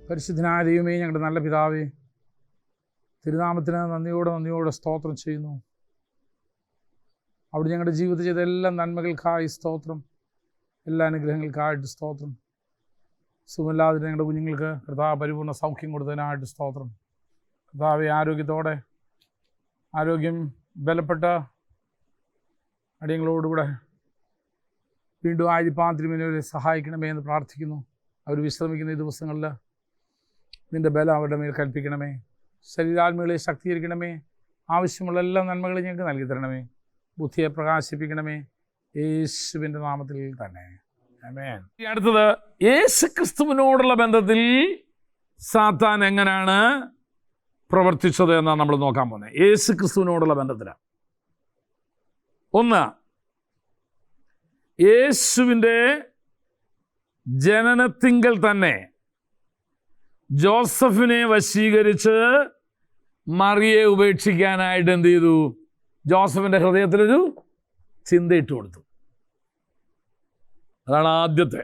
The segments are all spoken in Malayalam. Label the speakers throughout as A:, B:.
A: പരിശുദ്ധനായ ദൈവമേ, ഞങ്ങളുടെ നല്ല പിതാവേ, തിരുനാമത്തിന് നന്ദിയോടെ സ്തോത്രം ചെയ്യുന്നു. അവിടെ ഞങ്ങളുടെ ജീവിതത്തിൽ ചെയ്ത എല്ലാ നന്മകൾക്കായി സ്തോത്രം, എല്ലാ അനുഗ്രഹങ്ങൾക്കായിട്ട് സ്തോത്രം. സുഖമില്ലാതെ ഞങ്ങളുടെ കുഞ്ഞുങ്ങൾക്ക് കർത്താവ് പരിപൂർണ്ണ സൗഖ്യം കൊടുത്തതിനായിട്ട് സ്തോത്രം. കർത്താവെ, ആരോഗ്യം ബലപ്പെട്ട അടിയങ്ങളോടുകൂടെ വീണ്ടും ആയിരിപ്പാൻ തിരുമേനിയെ സഹായിക്കണമേ എന്ന് പ്രാർത്ഥിക്കുന്നു. അവർ വിശ്രമിക്കുന്ന ഈ ദിവസങ്ങളിൽ നിൻ്റെ ബലം അവരുടെ മേൽ കൽപ്പിക്കണമേ. ശരീരാത്മകളെ ശക്തീകരിക്കണമേ. ആവശ്യമുള്ള എല്ലാ നന്മകളും ഞങ്ങൾക്ക് നൽകി തരണമേ. ബുദ്ധിയെ പ്രകാശിപ്പിക്കണമേ. യേശുവിൻ്റെ നാമത്തിൽ തന്നെ ആമേൻ. അടുത്തത്, യേശു ക്രിസ്തുവിനോടുള്ള ബന്ധത്തിൽ സാത്താൻ എങ്ങനെയാണ് പ്രവർത്തിച്ചത് എന്നാണ് നമ്മൾ നോക്കാൻ പോകുന്നത്. യേശു ക്രിസ്തുവിനോടുള്ള ബന്ധത്തിലാണ്. ഒന്ന്, യേശുവിൻ്റെ ജനനത്തിങ്കൽ തന്നെ ജോസഫിനെ വശീകരിച്ച് മറിയെ ഉപേക്ഷിക്കാനായിട്ട് എന്ത് ചെയ്തു? ജോസഫിൻ്റെ ഹൃദയത്തിലൊരു ചിന്തയിട്ട് കൊടുത്തു. അതാണ് ആദ്യത്തെ.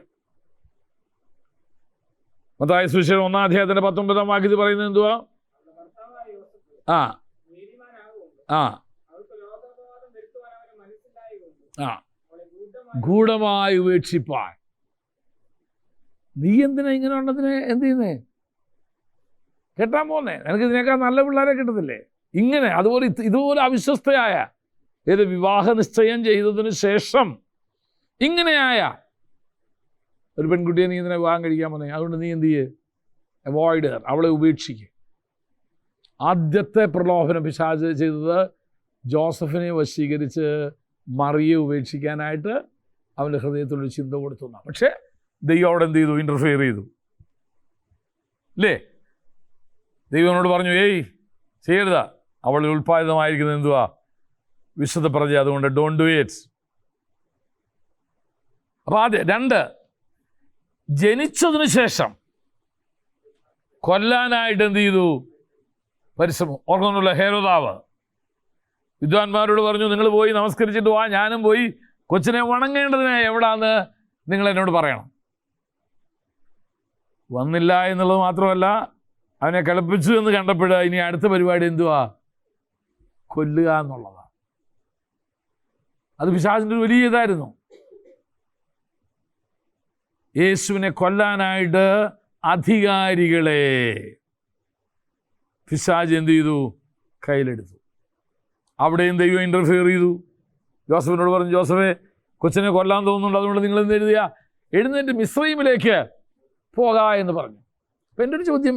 A: മത്തായി സുവിശേഷം 1-ാം അധ്യായത്തിൻ്റെ 19-ാം വാക്യത്തിൽ പറയുന്നത് എന്തുവാ? ഗൂഢമായി ഉപേക്ഷിപ്പാൻ. നീ എന്തിനാ ഇങ്ങനെ ഉള്ളതിനെ എന്ത് ചെയ്യുന്നേ? കെട്ടാൻ പോന്നേ? എനിക്ക് ഇതിനേക്കാൾ നല്ല പിള്ളേരെ കിട്ടത്തില്ലേ? ഇങ്ങനെ ഇതുപോലെ അവിശ്വസ്തയായ വിവാഹ നിശ്ചയം ചെയ്തതിന് ശേഷം ഇങ്ങനെയായ ഒരു പെൺകുട്ടിയെ നീ ഇതിനെ വിവാഹം കഴിക്കാൻ പോന്നേ. അതുകൊണ്ട് നീ എന്ത് ചെയ്യേ? അവോയ്ഡ്, അവളെ ഉപേക്ഷിക്കുക. ആദ്യത്തെ പ്രലോഭനം പിശാച് ചെയ്തത് ജോസഫിനെ വശീകരിച്ച് മറിയെ ഉപേക്ഷിക്കാനായിട്ട് അവൻ്റെ ഹൃദയത്തിലൊരു ചിന്ത കൊടുത്തു. പക്ഷേ ദൈവം അവിടെ എന്ത് ചെയ്തു? ഇൻ്റർഫിയർ ചെയ്തു അല്ലേ? ദൈവനോട് പറഞ്ഞു, ചെയ്യരുതാ, അവളിൽ ഉൽപ്പാദിതമായിരിക്കുന്നത് എന്തുവാ? വിശുദ്ധ പ്രജ, അതുകൊണ്ട് ഡോണ്ട് ഡു ഇറ്റ്. അപ്പോൾ ആദ്യം. 2, ജനിച്ചതിന് ശേഷം കൊല്ലാനായിട്ട് എന്ത് ചെയ്തു? പരിശ്രമം. ഓർക്കുന്നുള്ള ഹേരോദാവ് വിദ്വാൻമാരോട് പറഞ്ഞു, നിങ്ങൾ പോയി നമസ്കരിച്ചിട്ട് വാ, ഞാനും പോയി കൊച്ചിനെ വണങ്ങേണ്ടതിന് എവിടാന്ന് നിങ്ങൾ എന്നോട് പറയണം. വന്നില്ല എന്നുള്ളത് മാത്രമല്ല, അവനെ കളിപ്പിച്ചു എന്ന് കണ്ടപ്പോൾ ഇനി അടുത്ത പരിപാടി എന്തുവാ? കൊല്ലുക എന്നുള്ളതാണ്. അത് പിശാചിൻ്റെ ഒരു വലിയ ഇതായിരുന്നു. യേശുവിനെ കൊല്ലാനായിട്ട് അധികാരികളെ പിശാച് എന്ത് ചെയ്തു? കയ്യിലെടുത്തു. അവിടെയും ദൈവം ഇൻ്റർഫിയർ ചെയ്തു. ജോസഫിനോട് പറഞ്ഞു, ജോസഫെ, കൊച്ചിനെ കൊല്ലാൻ തോന്നുന്നുണ്ട്, അതുകൊണ്ട് നിങ്ങൾ എന്ത് എഴുതുക? എഴുന്നേറ്റ് മിസ്രയീമിലേക്ക് പോകാ എന്ന് പറഞ്ഞു. അപ്പം എൻ്റെ ഒരു ചോദ്യം,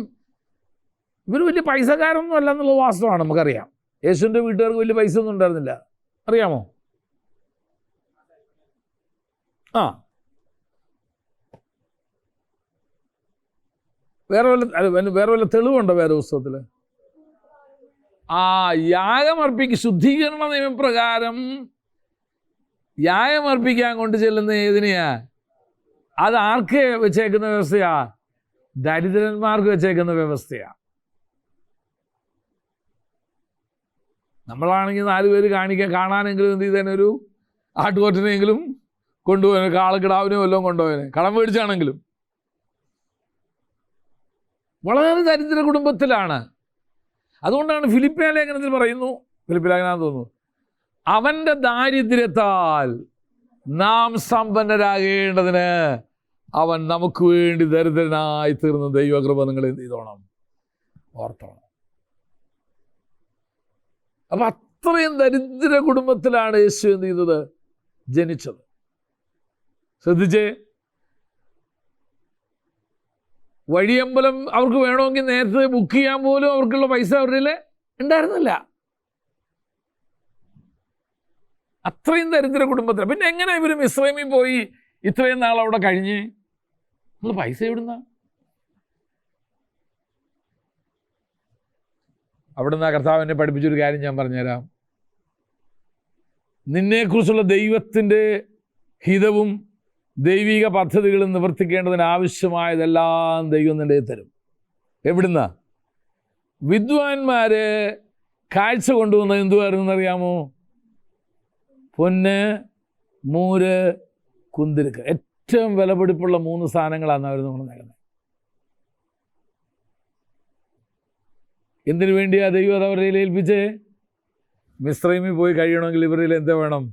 A: ഇവർ വലിയ പൈസക്കാരൊന്നും അല്ല എന്നുള്ള വാസ്തവമാണ്, നമുക്കറിയാം. യേശുവിൻ്റെ വീട്ടുകാർക്ക് വലിയ പൈസ ഒന്നും ഉണ്ടായിരുന്നില്ല, അറിയാമോ? വേറെ വല്ല തെളിവുണ്ടോ വേറെ പുസ്തകത്തിൽ? ശുദ്ധീകരണ നിയമപ്രകാരം യാഗമർപ്പിക്കാൻ കൊണ്ട് ചെല്ലുന്ന ഏതിനെയാ? അത് ആർക്ക് വെച്ചേക്കുന്ന വ്യവസ്ഥയാ? ദരിദ്രന്മാർക്ക് വെച്ചേക്കുന്ന വ്യവസ്ഥയാ. നമ്മളാണെങ്കിൽ 4 പേര് കാണാനെങ്കിലും എന്ത് ചെയ്തേനെ? ഒരു ആട്ടുകൊറ്റനെങ്കിലും കൊണ്ടുപോയനെ, കാളക്കിടാവിനെ വല്ലതും കൊണ്ടുപോയനെ, കടം മേടിച്ചാണെങ്കിലും. വളരെ ദരിദ്ര കുടുംബത്തിലാണ്. അതുകൊണ്ടാണ് ഫിലിപ്പിയ ലേഖനത്തിൽ പറയുന്നു, ഫിലിപ്പിയ ലേഖനം തോന്നുന്നു, അവൻ്റെ ദാരിദ്ര്യത്താൽ നാം സമ്പന്നരാകേണ്ടതിന് അവൻ നമുക്ക് വേണ്ടി ദരിദ്രനായി തീർന്ന ദൈവകൃപ നിങ്ങൾ എന്ത് ചെയ്തോണം? ഓർത്തോണം. അപ്പം അത്രയും ദരിദ്ര കുടുംബത്തിലാണ് യേശു എന്ത് ചെയ്തത്? ജനിച്ചത്. ശ്രദ്ധിച്ചേ, വഴിയമ്പലം അവർക്ക് വേണമെങ്കിൽ നേരത്തെ ബുക്ക് ചെയ്യാൻ പോലും അവർക്കുള്ള പൈസ അവരുടെ ഉണ്ടായിരുന്നില്ല. അത്രയും ദരിദ്ര കുടുംബത്തിൽ. പിന്നെ എങ്ങനെ ഇവർ മിസ്രൈമിൽ പോയി ഇത്രയും നാൾ അവിടെ കഴിഞ്ഞ്? നമ്മൾ പൈസ എവിടുന്ന? അവിടുന്ന് കർത്താവ് എന്നെ പഠിപ്പിച്ചൊരു കാര്യം ഞാൻ പറഞ്ഞുതരാം. നിന്നെക്കുറിച്ചുള്ള ദൈവത്തിൻ്റെ ഹിതവും ദൈവിക പദ്ധതികളും നിവർത്തിക്കേണ്ടതിന് ആവശ്യമായതെല്ലാം ദൈവം നിൻ്റെ തരും. എവിടുന്ന? വിദ്വാൻമാർ കാഴ്ച കൊണ്ടുവന്നത് എന്തുവായിരുന്നറിയാമോ? പൊന്ന്, മൂര്, കുന്തിരുക്ക്. ഏറ്റവും വിലപിടിപ്പുള്ള 3 സാധനങ്ങളാണ് അവർ കൊണ്ടുവന്നേക്കുന്നത്. എന്തിനു വേണ്ടിയാ ദൈവം അത് അവരുടെ കയ്യിൽ ഏൽപ്പിച്ചേ? മിസ്രൈമിൽ പോയി കഴിയണമെങ്കിൽ ഇവരിൽ എന്താ വേണം?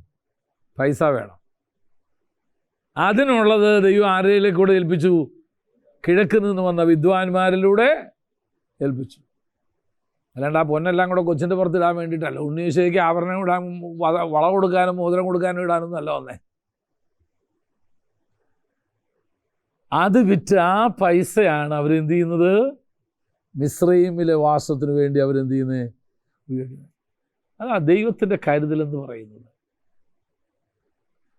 A: പൈസ വേണം. അതിനുള്ളത് ദൈവം ആരുടെയിലേക്ക് കൂടെ ഏൽപ്പിച്ചു? കിഴക്ക് നിന്ന് വന്ന വിദ്വാൻമാരിലൂടെ ഏൽപ്പിച്ചു. അല്ലാണ്ട് ആ പൊന്നെല്ലാം കൂടെ കൊച്ചിൻ്റെ പുറത്തിടാൻ വേണ്ടിയിട്ടല്ല. ഉണ്ണീശോയ്ക്ക് ആഭരണം ഇടാൻ, വള കൊടുക്കാനും മോതിരം കൊടുക്കാനും ഇടാനൊന്നും അല്ല വന്നേ. അത് വിറ്റ് ആ പൈസയാണ് അവരെന്ത് ചെയ്യുന്നത്? മിസ്രൈമിലെ വാസത്തിന് വേണ്ടി അവരെന്ത് ചെയ്യുന്നത്? ഉപയോഗിക്കുന്നത്. അതാ ദൈവത്തിൻ്റെ കരുതലെന്ന് പറയുന്നത്.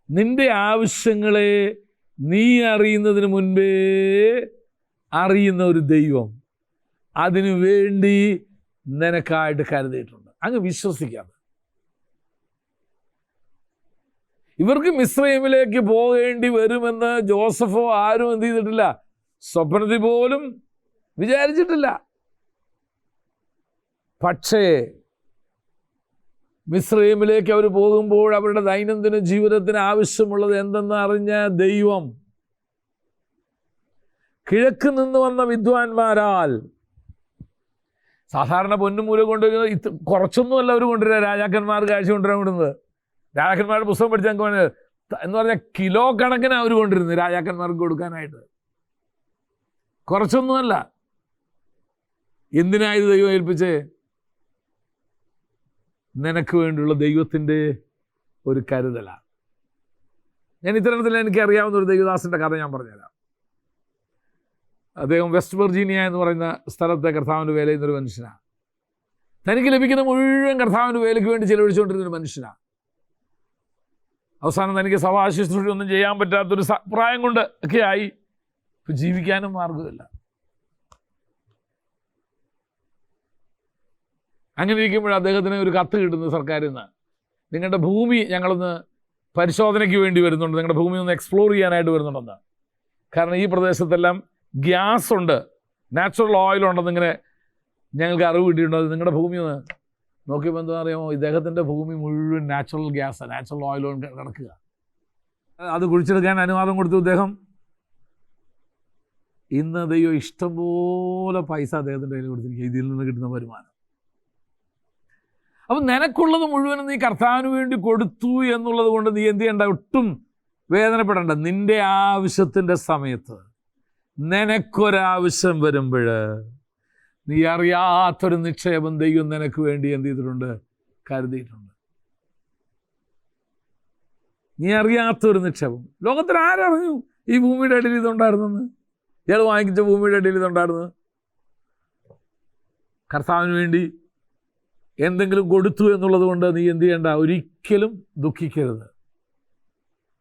A: നിന്റെ ആവശ്യങ്ങളെ നീ അറിയുന്നതിന് മുൻപേ അറിയുന്ന ഒരു ദൈവം അതിനു വേണ്ടി നിനക്കായിട്ട് കരുതിയിട്ടുണ്ട്. അങ്ങ് വിശ്വസിക്കാതെ. ഇവർക്ക് മിസ്രൈമിലേക്ക് പോകേണ്ടി വരുമെന്ന് ജോസഫോ ആരും എന്ത് ചെയ്തിട്ടില്ല, സ്വപ്നത്തിൽ പോലും വിചാരിച്ചിട്ടില്ല. പക്ഷേ മിസ്രൈമിലേക്ക് അവർ പോകുമ്പോൾ അവരുടെ ദൈനംദിന ജീവിതത്തിന് ആവശ്യമുള്ളത് എന്തെന്ന് അറിഞ്ഞ ദൈവം കിഴക്ക് നിന്ന് വന്ന വിദ്വാൻമാരാൽ, സാധാരണ പൊന്നും മൂലം കൊണ്ടുവരുന്നത് കുറച്ചൊന്നുമല്ല അവർ കൊണ്ടുവരിക. രാജാക്കന്മാർ കാഴ്ച കൊണ്ടുവരാൻ വിടുന്നത്, രാജാക്കന്മാരുടെ പുസ്തകം പഠിച്ചാൽ എന്ന് പറഞ്ഞാൽ കിലോ കണക്കിന് അവർ കൊണ്ടിരുന്നത് രാജാക്കന്മാർക്ക് കൊടുക്കാനായിട്ട്. കുറച്ചൊന്നുമല്ല. എന്തിനായത് ദൈവം ഏൽപ്പിച്ചേ? നിനക്ക് വേണ്ടിയുള്ള ദൈവത്തിൻ്റെ ഒരു കരുതലാണ്. ഞാൻ ഇത്തരത്തിൽ എനിക്കറിയാവുന്ന ഒരു ദൈവദാസൻ്റെ കഥ ഞാൻ പറഞ്ഞുതരാം. അദ്ദേഹം വെസ്റ്റ് വെർജീനിയ എന്ന് പറയുന്ന സ്ഥലത്തെ കർത്താവിൻ്റെ വേല ചെയ്യുന്നൊരു മനുഷ്യനാണ്. തനിക്ക് ലഭിക്കുന്ന മുഴുവൻ കർത്താവിൻ്റെ വേലയ്ക്ക് വേണ്ടി ചിലവഴിച്ചുകൊണ്ടിരുന്നൊരു മനുഷ്യനാണ്. അവസാനം തനിക്ക് സഭാശുശ്രൂഷ ഒന്നും ചെയ്യാൻ പറ്റാത്തൊരു പ്രായം കൊണ്ട് ഒക്കെ ആയി. ഇപ്പം ജീവിക്കാനും മാർഗമില്ല. അങ്ങനെ ഇരിക്കുമ്പോൾ അദ്ദേഹത്തിന് ഒരു കത്ത് കിട്ടുന്നു സർക്കാരിൽ നിന്ന്. നിങ്ങളുടെ ഭൂമി ഞങ്ങളൊന്ന് പരിശോധനയ്ക്ക് വേണ്ടി വരുന്നുണ്ട്, നിങ്ങളുടെ ഭൂമി ഒന്ന് എക്സ്പ്ലോർ ചെയ്യാനായിട്ട് വരുന്നുണ്ടെന്ന്. കാരണം ഈ പ്രദേശത്തെല്ലാം ഗ്യാസ് ഉണ്ട്, നാച്ചുറൽ ഓയിൽ ഉണ്ടെന്ന് ഇങ്ങനെ ഞങ്ങൾക്ക് അറിവ് കിട്ടിയിട്ടുണ്ട്. നിങ്ങളുടെ ഭൂമി ഒന്ന് നോക്കിയപ്പോൾ എന്താ അറിയാമോ? ഇദ്ദേഹത്തിൻ്റെ ഭൂമി മുഴുവൻ നാച്ചുറൽ ഗ്യാസാണ്, നാച്ചുറൽ ഓയിൽ കിടക്കുക. അത് കുഴിച്ചെടുക്കാൻ അനുവാദം കൊടുത്തു ഇദ്ദേഹം. ഇന്ന് ദൈവം ഇഷ്ടംപോലെ പൈസ അദ്ദേഹത്തിൻ്റെ കയ്യിൽ കൊടുത്തിരിക്കുക, ഇതിൽ നിന്ന് കിട്ടുന്ന വരുമാനം. അപ്പം നിനക്കുള്ളത് മുഴുവനും നീ കർത്താവിന് വേണ്ടി കൊടുത്തു എന്നുള്ളത് കൊണ്ട് നീ എന്ത് ചെയ്യണ്ട? ഒട്ടും വേദനപ്പെടേണ്ട. നിൻ്റെ ആവശ്യത്തിൻ്റെ സമയത്ത് നിനക്കൊരാവശ്യം വരുമ്പോൾ നീ അറിയാത്തൊരു നിക്ഷേപം ദൈവം നിനക്ക് വേണ്ടി എന്ത് ചെയ്തിട്ടുണ്ട്? കരുതിയിട്ടുണ്ട്. നീ അറിയാത്തൊരു നിക്ഷേപം. ലോകത്തിൽ ആരറിഞ്ഞു ഈ ഭൂമിയുടെ അടിയിൽ ഇതുണ്ടായിരുന്നെന്ന്? ഇയാൾ വാങ്ങിച്ച ഭൂമിയുടെ അടിയിൽ ഇതുണ്ടായിരുന്നു. കർത്താവിന് വേണ്ടി എന്തെങ്കിലും കൊടുത്തു എന്നുള്ളത് കൊണ്ട് നീ എന്ത് ചെയ്യണ്ട? ഒരിക്കലും ദുഃഖിക്കരുത്.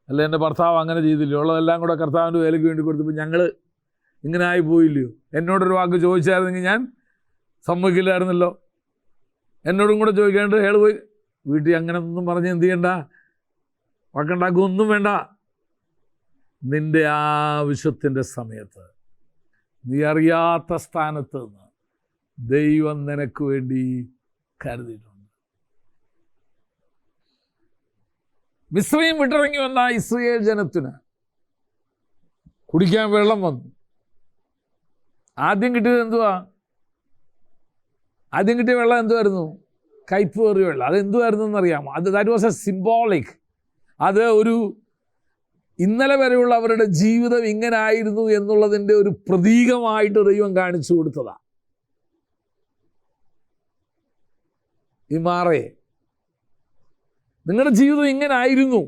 A: അല്ല എൻ്റെ ഭർത്താവ് അങ്ങനെ ചെയ്തില്ലയോ, ഉള്ളതെല്ലാം കൂടെ കർത്താവിൻ്റെ വേലയ്ക്ക് വേണ്ടി കൊടുത്തപ്പോൾ ഞങ്ങൾ ഇങ്ങനെ ആയി പോയില്ലയോ, എന്നോടൊരു വാക്ക് ചോദിച്ചായിരുന്നെങ്കിൽ ഞാൻ സമ്മതിക്കില്ലായിരുന്നല്ലോ, എന്നോടും കൂടെ ചോദിക്കാണ്ട് അയാൾ പോയി വീട്ടിൽ അങ്ങനെ ഒന്നും പറഞ്ഞ് എന്ത് ചെയ്യണ്ട, വഴക്കുണ്ടാക്കുകയൊന്നും വേണ്ട. നിൻ്റെ ആവശ്യത്തിൻ്റെ സമയത്ത് നീ അറിയാത്ത സ്ഥാനത്ത് നിന്ന് ദൈവം നിനക്ക് വേണ്ടി കരുതിയിട്ടുണ്ട്. മിസ്രയീം വിട്ടിറങ്ങി വന്ന ഇസ്രായേൽ ജനത്തിന് കുടിക്കാൻ വെള്ളം വന്നു. ആദ്യം കിട്ടിയത് എന്തുവാ? ആദ്യം കിട്ടിയ വെള്ളം എന്തുമായിരുന്നു? കയ്പ് കയറിയ വെള്ളം. അതെന്തുമായിരുന്നു എന്നറിയാമോ? That was A symbolic. അത് ഒരു ഇന്നലെ വരെയുള്ള അവരുടെ ജീവിതം ഇങ്ങനെ ആയിരുന്നു എന്നുള്ളതിൻ്റെ ഒരു പ്രതീകമായിട്ട് ദൈവം കാണിച്ചു കൊടുത്തതാണ്. ഈ മാറേ, നിങ്ങളുടെ ജീവിതം ഇങ്ങനെ ആയിരുന്നു.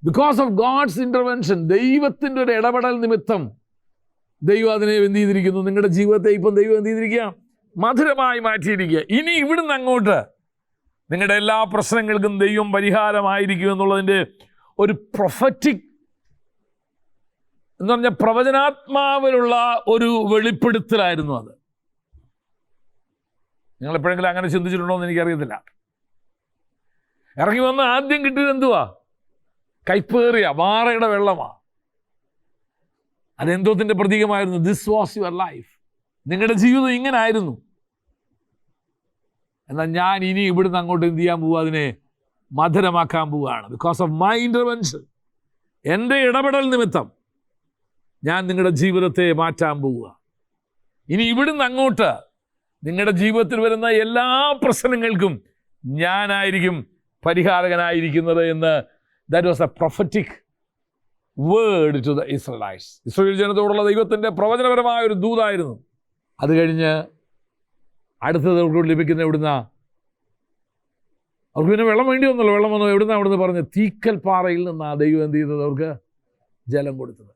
A: ബിക്കോസ് ഓഫ് ഗോഡ്സ് ഇൻ്റർവെൻഷൻ, ദൈവത്തിൻ്റെ ഒരു ഇടപെടൽ നിമിത്തം ദൈവം അതിനെ എന്ത് ചെയ്തിരിക്കുന്നു? നിങ്ങളുടെ ജീവിതത്തെ ഇപ്പം ദൈവം എന്ത് ചെയ്തിരിക്കുക? മധുരമായി മാറ്റിയിരിക്കുക. ഇനി ഇവിടുന്ന് അങ്ങോട്ട് നിങ്ങളുടെ എല്ലാ പ്രശ്നങ്ങൾക്കും ദൈവം പരിഹാരമായിരിക്കും എന്നുള്ളതിൻ്റെ ഒരു പ്രൊഫറ്റിക് എന്ന് പറഞ്ഞാൽ പ്രവചനാത്മാവിലുള്ള ഒരു വെളിപ്പെടുത്തലായിരുന്നു അത്. നിങ്ങൾ എപ്പോഴെങ്കിലും അങ്ങനെ ചിന്തിച്ചിട്ടുണ്ടോ എന്ന് എനിക്കറിയത്തില്ല. ഇറങ്ങി വന്ന് ആദ്യം കിട്ടിയത് എന്തുവാ? കയ്പേറിയ മാറയുടെ വെള്ളമാണ്. അതെന്തോത്തിൻ്റെ പ്രതീകമായിരുന്നു? This was your life. നിങ്ങളുടെ ജീവിതം ഇങ്ങനെ ആയിരുന്നു. എന്നാൽ ഞാൻ ഇനി ഇവിടുന്ന് അങ്ങോട്ട് എന്ത് ചെയ്യാൻ പോവുക? അതിനെ മധുരമാക്കാൻ പോവുകയാണ്. ബിക്കോസ് ഓഫ് മൈ ഇൻ്റർവെൻഷൻ, എൻ്റെ ഇടപെടൽ നിമിത്തം ഞാൻ നിങ്ങളുടെ ജീവിതത്തെ മാറ്റാൻ പോവുക. ഇനി ഇവിടുന്ന് അങ്ങോട്ട് നിങ്ങളുടെ ജീവിതത്തിൽ വരുന്ന എല്ലാ പ്രശ്നങ്ങൾക്കും ഞാനായിരിക്കും പരിഹാരകനായിരിക്കുന്നത് എന്ന് that was a prophetic word to the Israelites. Israel ജനതയോടുള്ള ദൈവത്തിൻ്റെ പ്രവചനപരമായ ഒരു ദൂതായിരുന്നു. അത് കഴിഞ്ഞ് അടുത്തത് അവർക്ക് ലഭിക്കുന്ന എവിടുന്ന? അവർക്ക് പിന്നെ വെള്ളം വേണ്ടി വന്നല്ലോ. വെള്ളം വന്നു എവിടുന്ന? അവിടുന്ന് പറഞ്ഞ് തീക്കൽ പാറയിൽ നിന്നാണ് ദൈവം എന്ത് ചെയ്തത്? അവർക്ക് ജലം കൊടുത്തത്.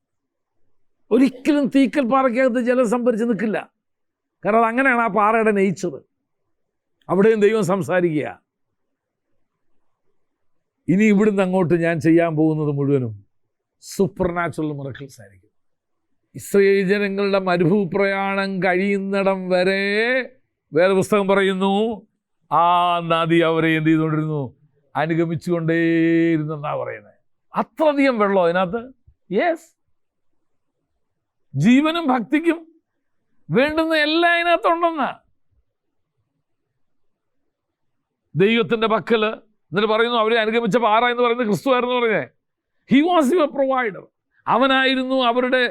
A: ഒരിക്കലും തീക്കൽ പാറയ്ക്കകത്ത് ജലം സംഭരിച്ച് നിൽക്കില്ല. കാരണം അത് അങ്ങനെയാണ് ആ പാറയുടെ നേച്ചർ. അവിടെയും ദൈവം സംസാരിക്കുക. ഇനി ഇവിടുന്ന് അങ്ങോട്ട് ഞാൻ ചെയ്യാൻ പോകുന്നത് മുഴുവനും സൂപ്പർ നാച്ചുറൽ മിറക്കിൾസ് ആയിരിക്കും. ഇസ്രായേൽ ജനങ്ങളുടെ മരുഭൂപ്രയാണം കഴിയുന്നിടം വരെ വേറെ പുസ്തകം പറയുന്നു, ആ നദി അവരെ എന്ത് ചെയ്തുകൊണ്ടിരുന്നു? അനുഗമിച്ചുകൊണ്ടേയിരുന്നെന്നാണ് പറയുന്നത്. അത്രയധികം വെള്ളം അതിനകത്ത്. യെസ്, ജീവനും ഭക്തിക്കും വേണ്ടുന്ന എല്ലാം അതിനകത്തുണ്ടെന്ന് ദൈവത്തിൻ്റെ പക്കൽ. എന്നിട്ട് പറയുന്നു അവരെ അനുഗമിച്ച പാറ എന്ന് പറയുന്നത് ക്രിസ്തുവായിരുന്നു പറഞ്ഞേ. He was your provider. അവനായിരുന്നു അവരുടെ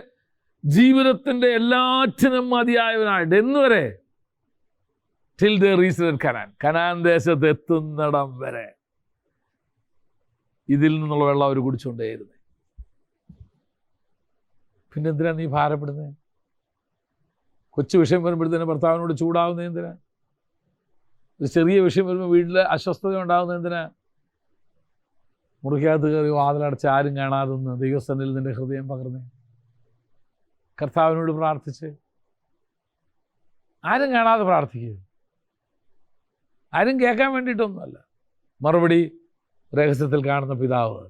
A: ജീവിതത്തിൻ്റെ എല്ലാറ്റിനും മതിയായവനായിട്ട്. എന്നുവരെ? Till they reached Canaan. Canaan ദേശത്ത് എത്തുന്നിടം വരെ ഇതിൽ നിന്നുള്ള വെള്ളം അവർ കുടിച്ചുകൊണ്ടേയിരുന്നു. പിന്നെ എന്തിനാ നീ ഭാരപ്പെടുന്നത്? കൊച്ചു വിഷയം വരുമ്പോഴത്തേന് ഭർത്താവിനോട് ചൂടാവുന്നത് എന്തിനാ? ഒരു ചെറിയ വിഷയം വരുമ്പോൾ വീട്ടിൽ അസ്വസ്ഥത ഉണ്ടാകുന്നത് എന്തിനാ? മുറിക്കകത്ത് കയറി വാതിലടച്ച് ആരും കാണാതെന്ന് ദൈവസന്നിധിയിൽ നിന്റെ ഹൃദയം പകർന്നേ. കർത്താവിനോട് പ്രാർത്ഥിച്ച് ആരും കാണാതെ പ്രാർത്ഥിക്കുക. ആരും കേൾക്കാൻ വേണ്ടിയിട്ടൊന്നുമല്ല. മറുപടി രഹസ്യത്തിൽ കാണുന്ന പിതാവ്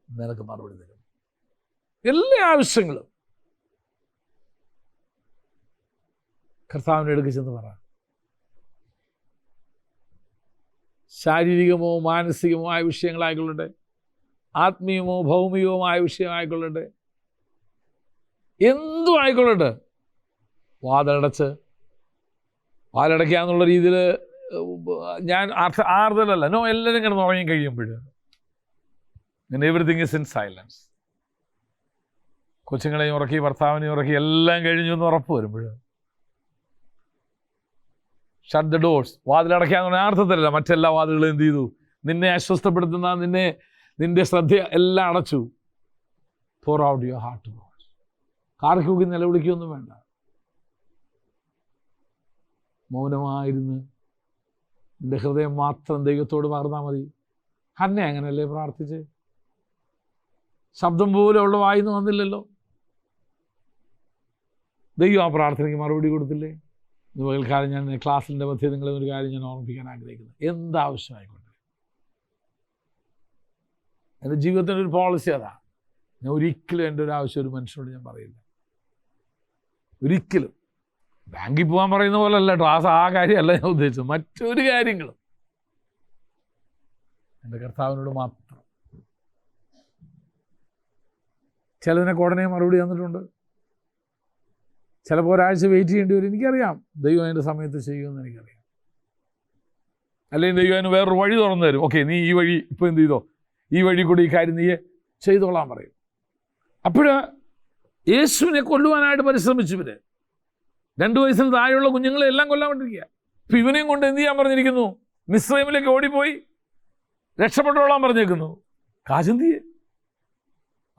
A: നിനക്ക് മറുപടി തരും. എല്ലാ ആവശ്യങ്ങളും കർത്താവിൻ്റെ അടുക്കൽ ചെന്ന് പറ. ശാരീരികമോ മാനസികമോ ആയ വിഷയങ്ങളായിക്കൊള്ളട്ടെ, ആത്മീയമോ ഭൗമികവുമായ വിഷയമായിക്കൊള്ളട്ടെ, എന്തും ആയിക്കൊള്ളട്ടെ, വാതിലടയ്ക്കാന്നുള്ള രീതിയിൽ ഞാൻ ആർദ്രല്ല. നോ, എല്ലാവരും കിടന്ന് ഉറങ്ങി കഴിയുമ്പോൾ എവറിത്തിങ് ഈസ് ഇൻ സൈലൻസ്. കൊച്ചുങ്ങളെയും ഉറക്കി ഭർത്താവിനെയും ഉറക്കി എല്ലാം കഴിഞ്ഞു എന്ന് ഉറപ്പ് വരുമ്പോൾ ഷട്ട് ദ ഡോർസ്. വാതിലടയ്ക്കാന്ന് പറഞ്ഞാൽ അർത്ഥത്തിലല്ല, മറ്റെല്ലാ വാതിലുകളും എന്ത് ചെയ്തു? നിന്നെ അസ്വസ്ഥപ്പെടുത്തുന്ന നിന്റെ ശ്രദ്ധ എല്ലാം അടച്ചു. pour out your heart to God. കാർക്കൂക്കി നിലവിളിക്കൊന്നും വേണ്ട. മൗനമായിരുന്ന് നിന്റെ ഹൃദയം മാത്രം ദൈവത്തോട് പകർന്നാൽ മതി. ഹന്ന അങ്ങനെയല്ലേ പ്രാർത്ഥിച്ച്? ശബ്ദം പോലെ ഉള്ള വായിന്ന് വന്നില്ലല്ലോ. ദൈവം ആ പ്രാർത്ഥനയ്ക്ക് മറുപടി കൊടുത്തില്ലേ? ഇന്ന് പകൽക്കാലം ഞാൻ ക്ലാസ്സിൻ്റെ മധ്യേ നിങ്ങളെ ഒരു കാര്യം ഞാൻ ഓർമ്മിപ്പിക്കാൻ ആഗ്രഹിക്കുന്നു. എന്താവശ്യമായിക്കോട്ടെ, എൻ്റെ ജീവിതത്തിൻ്റെ ഒരു പോളിസി അതാ. ഞാൻ ഒരിക്കലും എൻ്റെ ഒരു ആവശ്യം ഒരു മനുഷ്യനോട് ഞാൻ പറയില്ല. ഒരിക്കലും. ബാങ്കിൽ പോകാൻ പറയുന്ന പോലെ അല്ല കേട്ടോ, ആ കാര്യമല്ല ഞാൻ ഉദ്ദേശിച്ചത്. മറ്റൊരു കാര്യങ്ങളും എൻ്റെ കർത്താവിനോട് മാത്രം. ചിലതിനൊക്കെ ഉടനെ മറുപടി തന്നിട്ടുണ്ട്. ചിലപ്പോൾ ഒരാഴ്ച വെയിറ്റ് ചെയ്യേണ്ടി വരും. എനിക്കറിയാം ദൈവം അതിൻ്റെ സമയത്ത് ചെയ്യുമെന്ന് എനിക്കറിയാം. അല്ലെങ്കിൽ ദൈവം അതിന് വേറൊരു വഴി തുറന്നു തരും. ഓക്കെ, നീ ഈ വഴി ഇപ്പോൾ എന്ത് ചെയ്തോ, ഈ വഴി കൂടി ഈ കാര്യം നീ ചെയ്തോളാൻ പറയും. അപ്പോൾ യേശുവിനെ കൊല്ലുവാനായിട്ട് പരിശ്രമിച്ചു ഇവർ. 2 വയസ്സിന് താഴെയുള്ള കുഞ്ഞുങ്ങളെ എല്ലാം കൊല്ലാൻ വേണ്ടിയിരിക്കുക. ഇപ്പം ഇവനെയും കൊണ്ട് എന്ത് ചെയ്യാൻ പറഞ്ഞിരിക്കുന്നു? മിസ്രൈമിലേക്ക് ഓടിപ്പോയി രക്ഷപ്പെട്ടോളാൻ പറഞ്ഞേക്കുന്നു. കാശെന്തിയെ?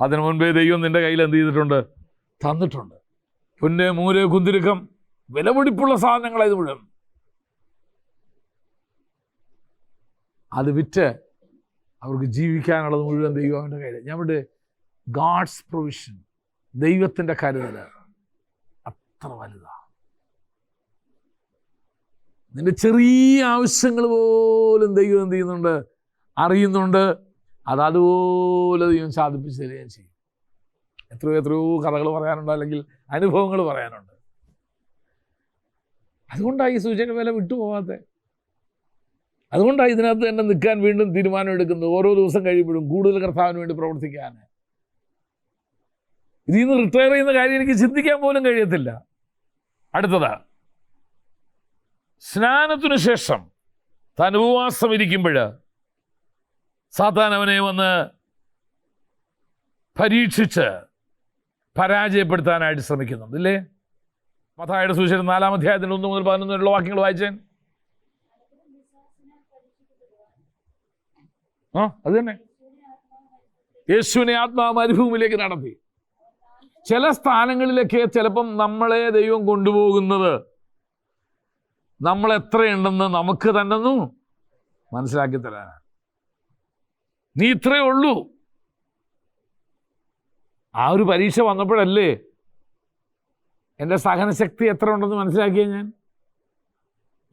A: അതിനു മുൻപേ ദൈവം നിൻ്റെ കയ്യിൽ എന്ത് ചെയ്തിട്ടുണ്ട്? തന്നിട്ടുണ്ട്. പൊന്ന്, മൂര്, കുന്തിരുക്കം, വിലപിടിപ്പുള്ള സാധനങ്ങളായത് മുഴുവൻ. അത് വിറ്റ് അവർക്ക് ജീവിക്കാനുള്ളത് മുഴുവൻ ദൈവം അവൻ്റെ കയ്യിൽ. ഞങ്ങളുടെ ഗാഡ്സ് പ്രൊവിഷൻ, ദൈവത്തിൻ്റെ കരുതൽ അത്ര വലുതാണ്. നിന്റെ ചെറിയ ആവശ്യങ്ങൾ പോലും ദൈവം എന്ത് ചെയ്യുന്നുണ്ട്? അറിയുന്നുണ്ട്. അതുപോലെ ദൈവം സാധിപ്പിച്ച് തരികയും ചെയ്യും. എത്രയോ കഥകൾ പറയാനുണ്ട്, അല്ലെങ്കിൽ അനുഭവങ്ങൾ പറയാനുണ്ട്. അതുകൊണ്ടാണ് ഈ സൂചന വില വിട്ടുപോകാതെ. അതുകൊണ്ടാണ് ഇതിനകത്ത് തന്നെ നിൽക്കാൻ വീണ്ടും തീരുമാനം എടുക്കുന്നത്. ഓരോ ദിവസം കഴിയുമ്പോഴും കൂടുതൽ കർത്താവിന് വേണ്ടി പ്രവർത്തിക്കാൻ. ഇതിൽ നിന്ന് റിട്ടയർ ചെയ്യുന്ന കാര്യം എനിക്ക് ചിന്തിക്കാൻ പോലും കഴിയത്തില്ല. അടുത്തത്, സ്നാനത്തിനു ശേഷം താൻ ഉപവാസം ഇരിക്കുമ്പോൾ സാത്താൻ അവനെ വന്ന് പരീക്ഷിച്ച് പരാജയപ്പെടുത്താനായിട്ട് ശ്രമിക്കുന്നുണ്ട് ഇല്ലേ? മത്തായിയുടെ സുവിശേഷം 4-ാം അധ്യായത്തിൽ 1 മുതൽ 11 വരെയുള്ള വാക്യങ്ങൾ വായിച്ചേൻ. അത് തന്നെ. യേശുവിനെ ആത്മാവ് മരുഭൂമിയിലേക്ക് നടത്തി. ചില സ്ഥാനങ്ങളിലേക്ക് ചിലപ്പം നമ്മളെ ദൈവം കൊണ്ടുപോകുന്നത് നമ്മൾ എത്രയുണ്ടെന്ന് നമുക്ക് തന്നെ മനസ്സിലാക്കി തരാനാണ്. നീ ഇത്രയേ ഉള്ളൂ. ആ ഒരു പരീക്ഷ വന്നപ്പോഴല്ലേ എൻ്റെ സഹനശക്തി എത്ര ഉണ്ടെന്ന് മനസ്സിലാക്കിയത് ഞാൻ.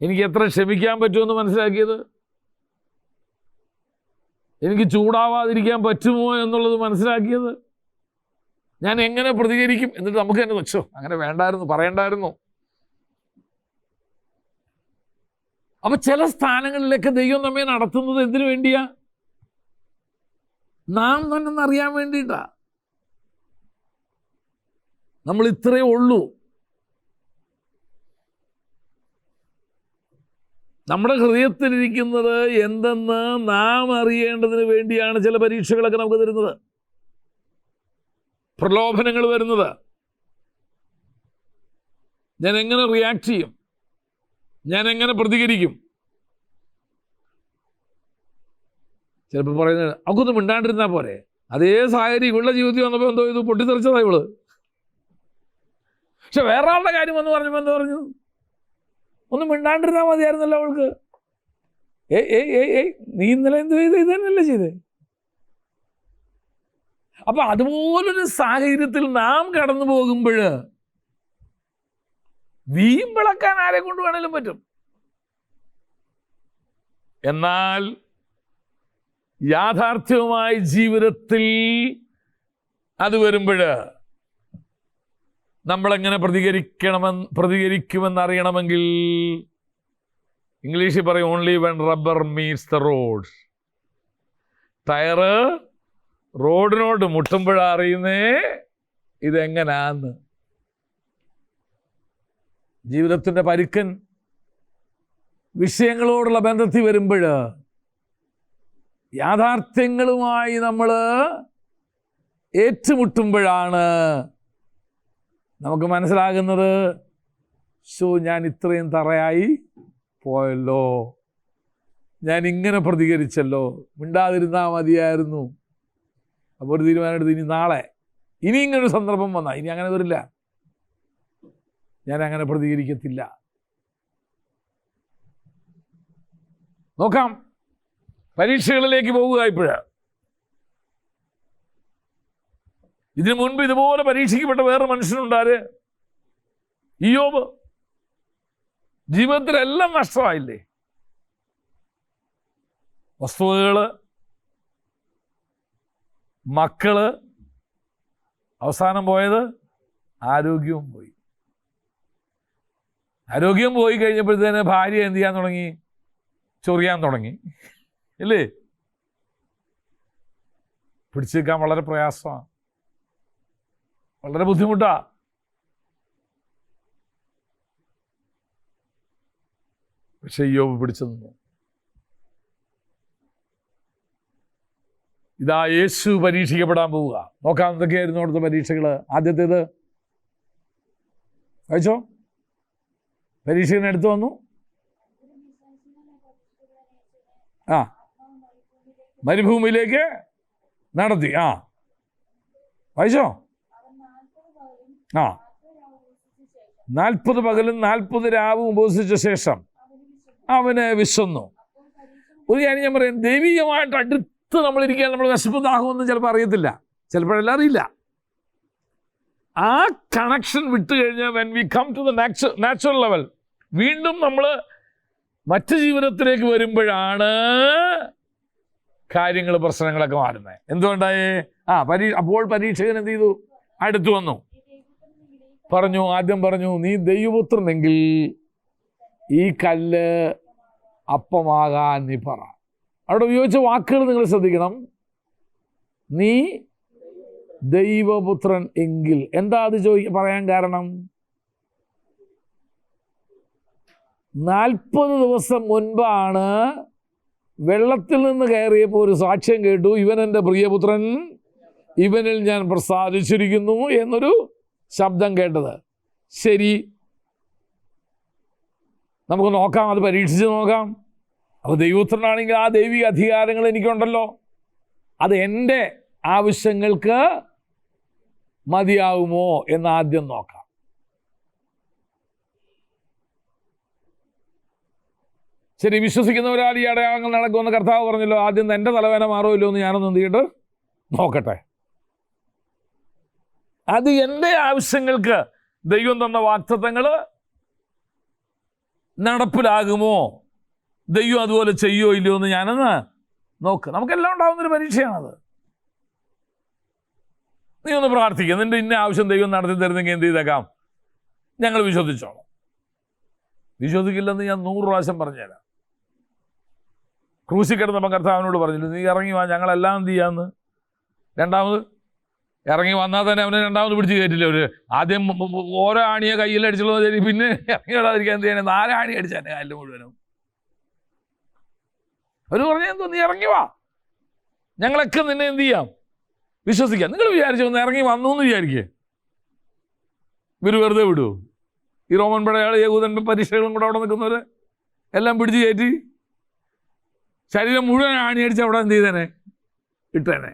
A: എനിക്ക് എത്ര ക്ഷമിക്കാൻ പറ്റുമെന്ന് മനസ്സിലാക്കിയത്, എനിക്ക് ചൂടാവാതിരിക്കാൻ പറ്റുമോ എന്നുള്ളത് മനസ്സിലാക്കിയത്, ഞാൻ എങ്ങനെ പ്രതികരിക്കും. എന്നിട്ട് നമുക്ക് തന്നെ വെച്ചോ അങ്ങനെ വേണ്ടായിരുന്നു, പറയണ്ടായിരുന്നു. അപ്പൊ ചില സ്ഥാനങ്ങളിലേക്ക് ദൈവം നമ്മെ നടത്തുന്നത് എന്തിനു വേണ്ടിയാ? നാം തന്നെ ഒന്ന് അറിയാൻ വേണ്ടിയിട്ടാ. നമ്മൾ ഇത്രയേ ഉള്ളൂ. നമ്മുടെ ഹൃദയത്തിലിരിക്കുന്നത് എന്തെന്ന് നാം അറിയേണ്ടതിന് വേണ്ടിയാണ് ചില പരീക്ഷകളൊക്കെ നമുക്ക് തരുന്നത്, പ്രലോഭനങ്ങൾ വരുന്നത്. ഞാൻ എങ്ങനെ റിയാക്ട് ചെയ്യും, ഞാൻ എങ്ങനെ പ്രതികരിക്കും. ചിലപ്പോൾ പറയുന്നത് അവക്കൊന്നും മിണ്ടാണ്ടിരുന്നാൽ പോരെ. അതേ സാഹചര്യം ഇവളുടെ ജീവിതത്തിൽ വന്നപ്പോൾ എന്തോ ഇത് പൊട്ടിത്തെറിച്ചതാ ഇവള്. പക്ഷെ വേറെ ആളുടെ കാര്യം വന്ന് പറഞ്ഞപ്പോൾ എന്താ പറഞ്ഞു, ഒന്നും മിണ്ടാണ്ടിരുന്നാൽ മതിയായിരുന്നല്ലോ അവൾക്ക്. നീ ഇന്നലെ എന്ത് ചെയ്ത് ഇത് തന്നെയല്ലേ ചെയ്തേ. അപ്പൊ അതുപോലൊരു സാഹചര്യത്തിൽ നാം കടന്നു പോകുമ്പോൾ വീമ്പിളക്കാൻ ആരെ കൊണ്ട് വേണേലും പറ്റും. എന്നാൽ യാഥാർത്ഥ്യവുമായി ജീവിതത്തിൽ അത് വരുമ്പോൾ നമ്മളെങ്ങനെ പ്രതികരിക്കുമെന്നറിയണമെങ്കിൽ ഇംഗ്ലീഷിൽ പറയും only when rubber meets the road. Tyre റോഡിനോട് മുട്ടുമ്പോഴാ അറിയുന്നേ ഇതെങ്ങനാന്ന്. ജീവിതത്തിൻ്റെ പരുക്കൻ വിഷയങ്ങളോടുള്ള ബന്ധത്തിൽ വരുമ്പോൾ യാഥാർത്ഥ്യങ്ങളുമായി നമ്മൾ ഏറ്റുമുട്ടുമ്പോഴാണ് നമുക്ക് മനസ്സിലാകുന്നത്, ഞാൻ ഇത്രയും തറയായി പോയല്ലോ, ഞാൻ ഇങ്ങനെ പ്രതികരിച്ചല്ലോ, മിണ്ടാതിരുന്നാൽ മതിയായിരുന്നു. അപ്പോൾ ഒരു തീരുമാനം എടുത്ത് ഇനി നാളെ ഇനി ഇങ്ങനൊരു സന്ദർഭം വന്നാൽ ഇനി അങ്ങനെ വരില്ല, ഞാൻ അങ്ങനെ പ്രതികരിക്കത്തില്ല. നോക്കാം, പരീക്ഷകളിലേക്ക് പോവുക. ഇപ്പോഴാണ് ഇതിനു മുൻപ് ഇതുപോലെ പരീക്ഷിക്കപ്പെട്ട വേറെ മനുഷ്യനുണ്ടാര്? ഇയ്യോബ്. ജീവിതത്തിലെല്ലാം നഷ്ടമായില്ലേ? വസ്തുവകള്, മക്കള്, അവസാനം പോയത് ആരോഗ്യവും പോയി. ആരോഗ്യം പോയി കഴിഞ്ഞപ്പോഴത്തേന് ഭാര്യ എന്ത് ചെയ്യാൻ തുടങ്ങി? ചൊറിയാൻ തുടങ്ങി, ഇല്ലേ? പിടിച്ചു നിൽക്കാൻ വളരെ പ്രയാസമാണ്, വളരെ ബുദ്ധിമുട്ടാ. പക്ഷെ യോബ് പിടിച്ചു നിന്നു. ഇതാ യേശു പരീക്ഷിക്കപ്പെടാൻ പോവുക. നോക്കാം എന്തൊക്കെയായിരുന്നു അവിടുത്തെ പരീക്ഷകൾ. ആദ്യത്തേത് വായിച്ചോ. പരീക്ഷകൻ എടുത്തു വന്നു. മരുഭൂമിയിലേക്ക് നടത്തി. വായിച്ചോ. 40 പകലും 40 രാവും ഉപവസിച്ച ശേഷം അവന് വിശന്നു. ഒരു കാര്യം ഞാൻ പറയാം, ദൈവികമായിട്ട് അടുത്ത് നമ്മളിരിക്കാൻ നമ്മൾ വിശപ്പ് ദാഹമൊന്നും ചിലപ്പോൾ അറിയത്തില്ല, ചിലപ്പോഴെല്ലാം അറിയില്ല. ആ കണക്ഷൻ വിട്ട് കഴിഞ്ഞാൽ when we come to the natural level, വീണ്ടും നമ്മൾ മറ്റ് ജീവിതത്തിലേക്ക് വരുമ്പോഴാണ് കാര്യങ്ങൾ, പ്രശ്നങ്ങളൊക്കെ മാറുന്നത്. എന്തുകൊണ്ടായേ? അപ്പോൾ പരീക്ഷകൻ എന്ത് ചെയ്തു? അടുത്തു വന്നു, പറഞ്ഞു. ആദ്യം പറഞ്ഞു, നീ ദൈവപുത്രനെങ്കിൽ ഈ കല്ല് അപ്പമാകാൻ നീ പറ. അവിടെ ഉപയോഗിച്ച വാക്കുകൾ നിങ്ങൾ ശ്രദ്ധിക്കണം. നീ ദൈവപുത്രൻ എങ്കിൽ. എന്താ അത് പറയാൻ കാരണം? 40 ദിവസം മുൻപാണ് വെള്ളത്തിൽ നിന്ന് കയറിയപ്പോൾ ഒരു സാക്ഷ്യം കേട്ടു, ഇവൻ എൻ്റെ പ്രിയപുത്രൻ, ഇവനിൽ ഞാൻ പ്രസാദിച്ചിരിക്കുന്നു എന്നൊരു ശബ്ദം കേട്ടത്. ശരി, നമുക്ക് നോക്കാം, അത് പരീക്ഷിച്ച് നോക്കാം. അപ്പോൾ ദൈവപുത്രനാണെങ്കിൽ ആ ദൈവിക അധികാരങ്ങൾ എനിക്കുണ്ടല്ലോ, അത് എൻ്റെ ആവശ്യങ്ങൾക്ക് മതിയാവുമോ എന്ന് ആദ്യം നോക്കാം. ശരി, വിശ്വസിക്കുന്നവരാൽ ഈ അടയാളങ്ങൾ നടക്കുമെന്ന് കർത്താവ് പറഞ്ഞല്ലോ. ആദ്യം എൻ്റെ തലവേദന മാറുമല്ലോ എന്ന് ഞാനൊന്ന് എന്ത് ചെയ്തിട്ട് നോക്കട്ടെ. അത് എൻ്റെ ആവശ്യങ്ങൾക്ക് ദൈവം തന്ന വാഗ്ദത്തങ്ങൾ നടപ്പിലാകുമോ, ദൈവം അതുപോലെ ചെയ്യുമോ ഇല്ലയോ എന്ന് ഞാനൊന്ന് നോക്ക്. നമുക്കെല്ലാം ഉണ്ടാകുന്നൊരു പരീക്ഷയാണത്. നീ ഒന്ന് പ്രാർത്ഥിക്കുക, നിൻ്റെ ഇന്ന ആവശ്യം ദൈവം നടത്തി തരുന്നെങ്കിൽ എന്ത് ചെയ്തേക്കാം, ഞങ്ങൾ വിശ്വസിച്ചോളാം. വിശ്വസിക്കില്ലെന്ന് ഞാൻ 100 പ്രാവശ്യം പറഞ്ഞുതരാം. ക്രൂശിൽ കിടന്നപ്പോൾ കർത്താവിനോട് പറഞ്ഞില്ല, നീ ഇറങ്ങി വാ, ഞങ്ങളെല്ലാം എന്ത് ചെയ്യാമെന്ന്. രണ്ടാമത് ഇറങ്ങി വന്നാൽ തന്നെ അവനെ രണ്ടാമത് പിടിച്ച് കയറ്റില്ല. ഒരു ആദ്യം ഓരോ ആണിയെ കയ്യിലടിച്ചുള്ള ശരി, പിന്നെ ഇറങ്ങി വരാതിരിക്കാൻ എന്ത് ചെയ്യണേ, 4 ആണി അടിച്ചാൽ എൻ്റെ കാലിൽ മുഴുവനും. അവർ പറഞ്ഞെന്തോ, നീ ഇറങ്ങി വാ, ഞങ്ങളൊക്കെ നിന്നെ എന്ത് ചെയ്യാം, വിശ്വസിക്കാം. നിങ്ങൾ വിചാരിച്ചു ഒന്ന് ഇറങ്ങി വന്നു എന്ന് വിചാരിക്കേ, ഇവർ വെറുതെ വിടുമോ? ഈ റോമൻ പടയാൾ യഹൂദൻ പരീക്ഷകളും കൂടെ അവിടെ നിൽക്കുന്നവർ എല്ലാം പിടിച്ച് കയറ്റി ശരീരം മുഴുവൻ ആണിയടിച്ച് അവിടെ എന്ത് ചെയ്തേനെ, ഇട്ടേനെ.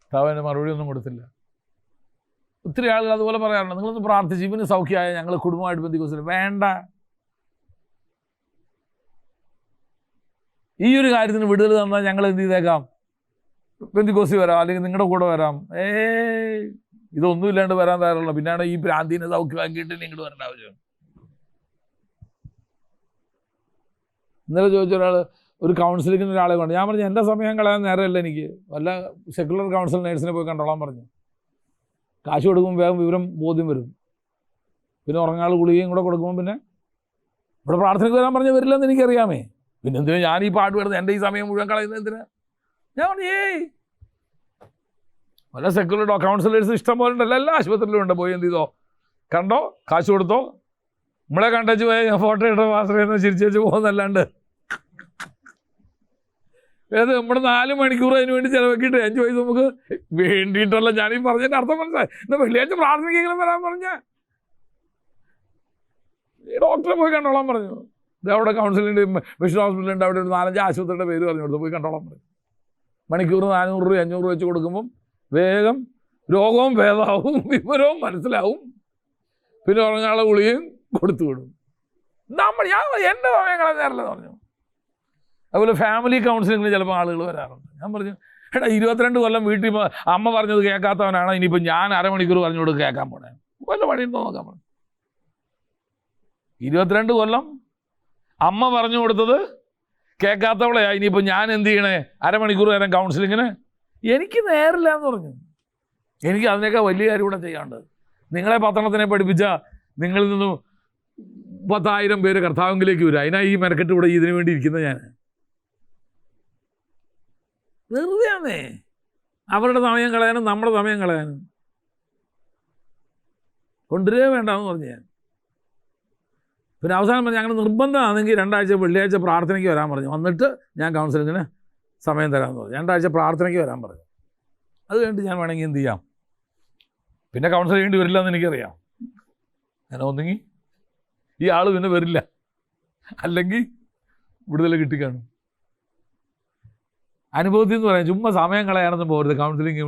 A: കർത്താവിന് മറുപടി ഒന്നും കൊടുത്തില്ല. ഒത്തിരി ആളുകൾ അതുപോലെ പറയാറുണ്ട്, നിങ്ങളൊന്ന് പ്രാർത്ഥിച്ച് ഇവന് സൗഖ്യമായ ഞങ്ങൾ കുടുംബമായിട്ട് ബന്ധിക്കോസില്ല. വേണ്ട, ഈ ഒരു കാര്യത്തിന് വിടുതൽ തന്നാൽ ഞങ്ങൾ എന്ത് ചെയ്തേക്കാം, ബന്ധിക്കോസി വരാം, അല്ലെങ്കിൽ നിങ്ങളുടെ കൂടെ വരാം. ഇതൊന്നും ഇല്ലാണ്ട് വരാൻ തയ്യാറുള്ള, പിന്നാണ് ഈ പ്രാന്തിനെ സൗഖ്യമാക്കിയിട്ട് ഇങ്ങോട്ട് വരേണ്ട ആവശ്യം. ഇന്നലെ ചോദിച്ച ഒരാൾ ഒരു കൗൺസിലിങ്ങിന് ഒരാളെ കൊണ്ട്, ഞാൻ പറഞ്ഞു എൻ്റെ സമയം കളയാൻ നേരമല്ല എനിക്ക്, വല്ല സെക്കുലർ കൗൺസിൽ നേഴ്സിനെ പോയി കണ്ടോളാൻ പറഞ്ഞു. കാശ് കൊടുക്കുമ്പോൾ വേഗം വിവരം ബോധ്യം വരും. പിന്നെ ഉറങ്ങാൾ ഗുളികയും കൂടെ കൊടുക്കുമ്പോൾ പിന്നെ ഇവിടെ പ്രാർത്ഥനയ്ക്ക് വരാൻ പറഞ്ഞ് വരില്ലെന്ന് എനിക്കറിയാമേ. പിന്നെ എന്തിനാ ഞാൻ ഈ പാട്ട് വരുന്നത്, എൻ്റെ ഈ സമയം മുഴുവൻ കളയുന്നത് എന്തിനാ? ഞാൻ പറഞ്ഞു വല്ല സെക്കുലർ കൗൺസിലേഴ്സ് ഇഷ്ടം പോലെ ഉണ്ടല്ലോ, എല്ലാ ആശുപത്രിയിലും ഉണ്ട്. പോയി എന്ത് ചെയ്തോ, കണ്ടോ, കാശ് കൊടുത്തോ, നമ്മളെ കണ്ടു പോയി ഫോട്ടോ ഇട്ട മാസ്റ്റർ ചിരിച്ചു വെച്ച് പോകുന്നല്ലാണ്ട് ഏത് നമ്മുടെ 4 മണിക്കൂർ അതിന് വേണ്ടി ചിലവാക്കിയിട്ട് 5 വയസ്സ് നമുക്ക് വേണ്ടിയിട്ടല്ല. ഞാനീ പറഞ്ഞതിൻ്റെ അർത്ഥം മനസ്സിലായി. എന്നാൽ വെള്ളിയാഴ്ച പ്രാർത്ഥനയ്ക്കെങ്കിലും വരാൻ പറഞ്ഞ ഈ ഡോക്ടറെ പോയി കണ്ടോളാൻ പറഞ്ഞു. ഇത് അവിടെ കൗൺസിലിൻ്റെ മിഷൻ ഹോസ്പിറ്റലുണ്ട്, അവിടെ ഒരു 4-5 ആശുപത്രിയുടെ പേര് പറഞ്ഞു കൊടുത്തു, പോയി കണ്ടോളാൻ പറഞ്ഞു. മണിക്കൂർ 400 രൂപ 500 രൂപ വെച്ച് കൊടുക്കുമ്പം വേഗം രോഗവും ഭേദമാവും, വിവരവും മനസ്സിലാവും, പിന്നെ ഉറങ്ങാനുള്ള ഗുളികയും കൊടുത്തു വിടും. ഞാൻ എൻ്റെ സമയം കളഞ്ഞാറല്ലെന്ന് പറഞ്ഞു. അതുപോലെ ഫാമിലി കൗൺസിലിങ്ങിന് ചിലപ്പോൾ ആളുകൾ വരാറുണ്ട്. ഞാൻ പറഞ്ഞു, എടാ 22 കൊല്ലം വീട്ടിൽ അമ്മ പറഞ്ഞത് കേൾക്കാത്തവനാണ്, ഇനിയിപ്പോൾ ഞാൻ അരമണിക്കൂർ പറഞ്ഞു കൊടുത്ത് കേൾക്കാൻ പോണേ, വല്ല പണിയുണ്ടോ നോക്കാൻ പറഞ്ഞു. 22 കൊല്ലം അമ്മ പറഞ്ഞു കൊടുത്തത് കേൾക്കാത്തവളെയാ, ഇനിയിപ്പോൾ ഞാൻ എന്ത് ചെയ്യണേ, അരമണിക്കൂർ നേരം കൗൺസിലിങ്ങിന്. എനിക്ക് നേരില്ല എന്ന് പറഞ്ഞു. എനിക്ക് അതിനേക്കാൾ വലിയ കാര്യം കൂടെ ചെയ്യാണ്ട്. നിങ്ങളെ പത്രത്തിനെ പഠിപ്പിച്ച നിങ്ങളിൽ നിന്നും 10,000 പേര് കർത്താവിലേക്ക് വരും. അതിനാ ഈ മെനക്കെട്ട് ഇവിടെ ഇതിനു വേണ്ടി ഇരിക്കുന്നത്. ഞാൻ വെറുതെയാന്നേ, അവരുടെ സമയം കളയാനും നമ്മുടെ സമയം കളയാനും. കൊണ്ടുവരേ വേണ്ടെന്ന് പറഞ്ഞു ഞാൻ. പിന്നെ അവസാനം പറഞ്ഞു, അങ്ങനെ നിർബന്ധമാണെങ്കിൽ 2 ആഴ്ച വെള്ളിയാഴ്ച പ്രാർത്ഥനയ്ക്ക് വരാൻ പറഞ്ഞു. വന്നിട്ട് ഞാൻ കൗൺസിലിങ്ങിന് സമയം തരാമെന്ന് പറഞ്ഞു. 2 ആഴ്ച പ്രാർത്ഥനയ്ക്ക് വരാൻ പറഞ്ഞു. അത് കഴിഞ്ഞിട്ട് ഞാൻ വേണമെങ്കിൽ എന്ത് ചെയ്യാം, പിന്നെ കൗൺസിൽ ചെയ്യേണ്ടി വരില്ല എന്ന് എനിക്കറിയാം. ഞാൻ ഒന്നെങ്കിൽ ഈ ആൾ പിന്നെ വരില്ല, അല്ലെങ്കിൽ വിടുതൽ കിട്ടിക്കാണും. അനുഭവത്തിൽ എന്ന് പറയാം, ചുമ്മാ സമയം കളയാണെന്ന് പോകരുത്. കൗൺസിലിംഗ്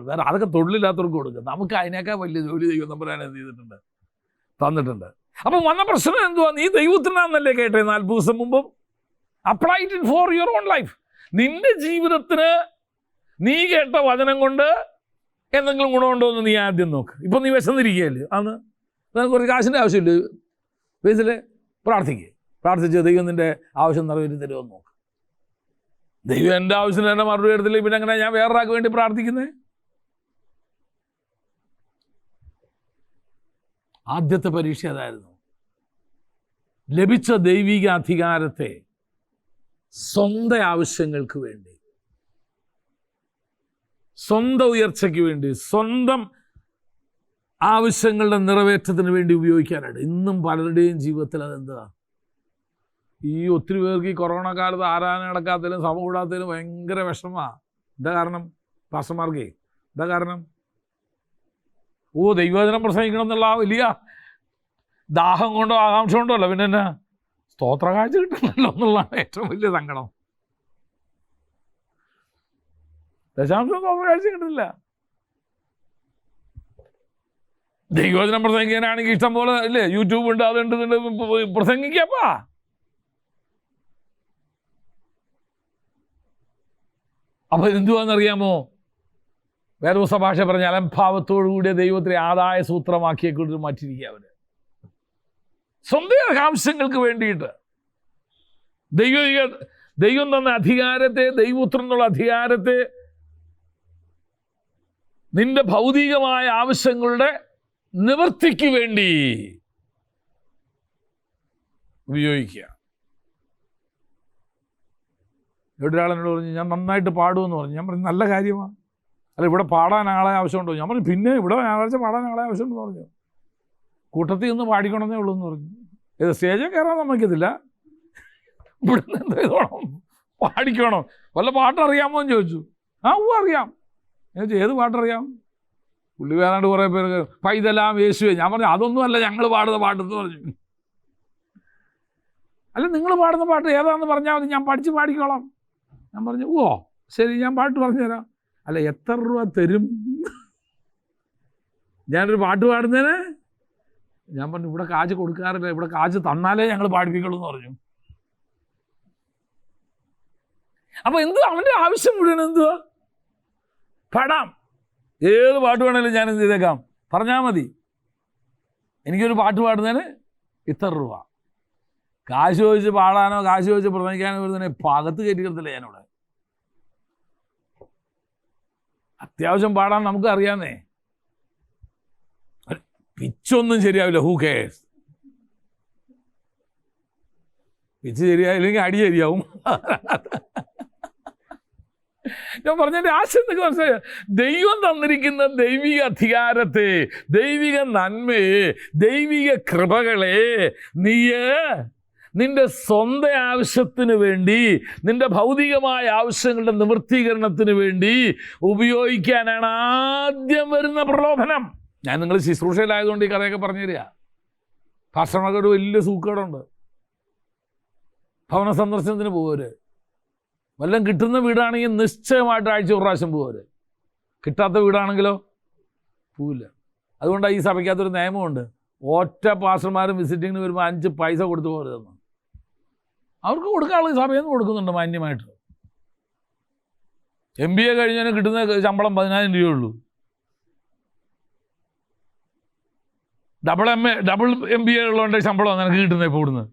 A: വേറെ അതൊക്കെ തൊഴിലില്ലാത്തവർക്ക് കൊടുക്കുക. നമുക്ക് അതിനേക്കാൾ വലിയ ജോലി ദൈവം നമ്പരാൻ എന്ത് ചെയ്തിട്ടുണ്ട്, തന്നിട്ടുണ്ട്. അപ്പം വന്ന പ്രശ്നം എന്തുവാ, നീ ദൈവത്തിനാന്നല്ലേ കേട്ടേ 40 ദിവസം മുമ്പും. Apply it for your own life. നിന്റെ ജീവിതത്തിന് നീ കേട്ട വചനം കൊണ്ട് എന്തെങ്കിലും ഗുണമുണ്ടോ എന്ന് നീ ആദ്യം നോക്ക്. ഇപ്പം നീ വിശന്നിരിക്കുകയല്ലേ, അന്ന് നിനക്ക് കുറച്ച് കാശിൻ്റെ ആവശ്യമില്ല, ബേസിൽ പ്രാർത്ഥിച്ച് ദൈവം നിൻ്റെ ആവശ്യം നിറവേറ്റി തരുമെന്ന് നോക്ക്. ദൈവം എൻ്റെ ആവശ്യത്തിന് തന്നെ മറുപടി എടുത്തില്ല, പിന്നെ അങ്ങനെ ഞാൻ വേറൊരാൾക്ക് വേണ്ടി പ്രാർത്ഥിക്കുന്നത്. ആദ്യത്തെ പരീക്ഷ അതായിരുന്നു. ലഭിച്ച ദൈവിക അധികാരത്തെ സ്വന്തം ആവശ്യങ്ങൾക്ക് വേണ്ടി, സ്വന്തം ഉയർച്ചയ്ക്ക് വേണ്ടി, സ്വന്തം ആവശ്യങ്ങളുടെ നിറവേറ്റത്തിന് വേണ്ടി ഉപയോഗിക്കാനായിട്ട്. ഇന്നും പലരുടെയും ജീവിതത്തിൽ അതെന്താ, ഈ ഒത്തിരി പേർക്ക് ഈ കൊറോണ കാലത്ത് ആരാധന നടക്കാത്തതിലും സഭ കൂടാത്തതിലും ഭയങ്കര വിഷമമാണ്. എന്താ കാരണം? പാസ്റ്റർമാർക്കേ എന്താ കാരണം? ദൈവവചനം പ്രസംഗിക്കണം എന്നുള്ള വലിയ ദാഹം കൊണ്ടോ ആകാംക്ഷ കൊണ്ടോ അല്ല, പിന്നെ എന്നാ സ്തോത്ര കാഴ്ച കിട്ടണമല്ലോ എന്നുള്ളതാണ് ഏറ്റവും വലിയ സങ്കടം. ദശാംശം സ്തോത്ര കാഴ്ച കിട്ടില്ല. ദൈവവചനം പ്രസംഗിക്കാനാണെങ്കിൽ ഇഷ്ടം പോലെ അല്ലേ, യൂട്യൂബ് ഉണ്ട്, അതുണ്ട്, പ്രസംഗിക്കാപ്പാ. അപ്പൊ എന്തുവാന്നറിയാമോ? വേദപുസ്തക ഭാഷ പറഞ്ഞ അലംഭാവത്തോടുകൂടിയ ദൈവത്തിലെ ആദായ സൂത്രമാക്കിയെക്കൊണ്ട് മാറ്റിയിരിക്കുക. അവര് സ്വന്തം ആവശ്യങ്ങൾക്ക് വേണ്ടിയിട്ട് ദൈവം തന്ന അധികാരത്തെ, ദൈവപുത്രൻ എന്നുള്ള അധികാരത്തെ നിന്റെ ഭൗതികമായ ആവശ്യങ്ങളുടെ നിവൃത്തിക്ക് വേണ്ടി ഉപയോഗിക്കുക. ഇവിടെ ഒരാളെന്നോട് പറഞ്ഞു, ഞാൻ നന്നായിട്ട് പാടുമെന്ന് പറഞ്ഞു. ഞാൻ പറഞ്ഞു നല്ല കാര്യമാണ്. അല്ല, ഇവിടെ പാടാൻ ആളെ ആവശ്യമുണ്ടോ? ഞാൻ പറഞ്ഞു പിന്നെ ഇവിടെ ഞായറാഴ്ച പാടാൻ ആളെ ആവശ്യമുണ്ടെന്ന് പറഞ്ഞു. കൂട്ടത്തിൽ നിന്ന് പാടിക്കണമെന്നേ ഉള്ളൂ എന്ന് പറഞ്ഞു. ഇത് സ്റ്റേജിൽ കയറാൻ സമ്മതിക്കത്തില്ല, ഇവിടുന്ന് എന്ത് ചെയ്തോണം, പാടിക്കണം. വല്ല പാട്ടറിയാമോ എന്ന് ചോദിച്ചു. അറിയാം. ഞാൻ ചോദിച്ചു ഏത് പാട്ടറിയാം? പുള്ളി വേറാണ്ട് കുറേ പേര് പൈതലാം യേശുവേ. ഞാൻ പറഞ്ഞു അതൊന്നുമല്ല ഞങ്ങൾ പാടുന്ന പാട്ടെന്ന് പറഞ്ഞു. അല്ല, നിങ്ങൾ പാടുന്ന പാട്ട് ഏതാണെന്ന് പറഞ്ഞാൽ മതി, ഞാൻ പഠിച്ച് പാടിക്കോളാം. ഞാൻ പറഞ്ഞു ശരി, ഞാൻ പാട്ട് പറഞ്ഞുതരാം. അല്ല, എത്ര രൂപ തരും ഞാനൊരു പാട്ട് പാടുന്നതിന്? ഞാൻ പറഞ്ഞു ഇവിടെ കാശ് കൊടുക്കാറില്ല, ഇവിടെ കാശ് തന്നാലേ ഞങ്ങൾ പാടിപ്പിക്കുള്ളൂ എന്ന് പറഞ്ഞു. അപ്പൊ എന്തുവാ അവൻ്റെ ആവശ്യം മുഴുവൻ? എന്തുവാ? പാടാം, ഏത് പാട്ട് വേണേലും ഞാൻ എന്ത് ചെയ്തേക്കാം, പറഞ്ഞാൽ മതി. എനിക്കൊരു പാട്ട് പാടുന്നതിന് ഇത്ര രൂപ. കാശ് ചോദിച്ച് പാടാനോ കാശ് ചോദിച്ച് പ്രസംഗിക്കാനോ വരുന്നതിനെ പകത്ത് കയറ്റിക്കത്തില്ല ഞാനിവിടെ. അത്യാവശ്യം പാടാൻ നമുക്ക് അറിയാന്നേ. പിച്ചൊന്നും ശരിയാവില്ല, ഹൂ കേഴ്സ്. പിച്ച് ശരിയായില്ലെങ്കിൽ അടി ശരിയാവും. ഞാൻ പറഞ്ഞതിൻ്റെ ആശയം നിങ്ങൾക്ക് മനസ്സിലായോ? ദൈവം തന്നിരിക്കുന്ന ദൈവിക അധികാരത്തെ, ദൈവിക നന്മയെ, ദൈവിക കൃപകളെ നീ നിന്റെ സ്വന്തം ആവശ്യത്തിന് വേണ്ടി, നിന്റെ ഭൗതികമായ ആവശ്യങ്ങളുടെ നിവൃത്തീകരണത്തിന് വേണ്ടി ഉപയോഗിക്കാനാണ് ആദ്യം വരുന്ന പ്രലോഭനം. ഞാൻ നിങ്ങൾ ശുശ്രൂഷയിലായതുകൊണ്ട് ഈ കഥയൊക്കെ പറഞ്ഞു തരിക. ഭാഷണമൊക്കെ ഒരു വലിയ സൂക്കേടുണ്ട്. ഭവന സന്ദർശനത്തിന് പോകുവര്, വല്ലതും കിട്ടുന്ന വീടാണെങ്കിൽ നിശ്ചയമായിട്ട് ആഴ്ച ഒരു പ്രാവശ്യം പോകുവര്. കിട്ടാത്ത വീടാണെങ്കിലോ പോവില്ല. അതുകൊണ്ടാണ് ഈ സഭയ്ക്കകത്തൊരു നിയമമുണ്ട്, ഒറ്റ പാസ്റ്റർമാരും വിസിറ്റിങ്ങിന് വരുമ്പോൾ 5 പൈസ കൊടുത്തു പോകരുതെന്ന്. അവർക്ക് കൊടുക്കാനുള്ള സഭയിൽ നിന്ന് കൊടുക്കുന്നുണ്ട് മാന്യമായിട്ട്. MBA കഴിഞ്ഞാൽ കിട്ടുന്ന ശമ്പളം 10,000 രൂപയുള്ളൂ. ഡബിൾ MBA ഉള്ളതുകൊണ്ട് ശമ്പളം നിനക്ക് കിട്ടുന്നത് ഇപ്പോൾ ഇവിടുന്ന്.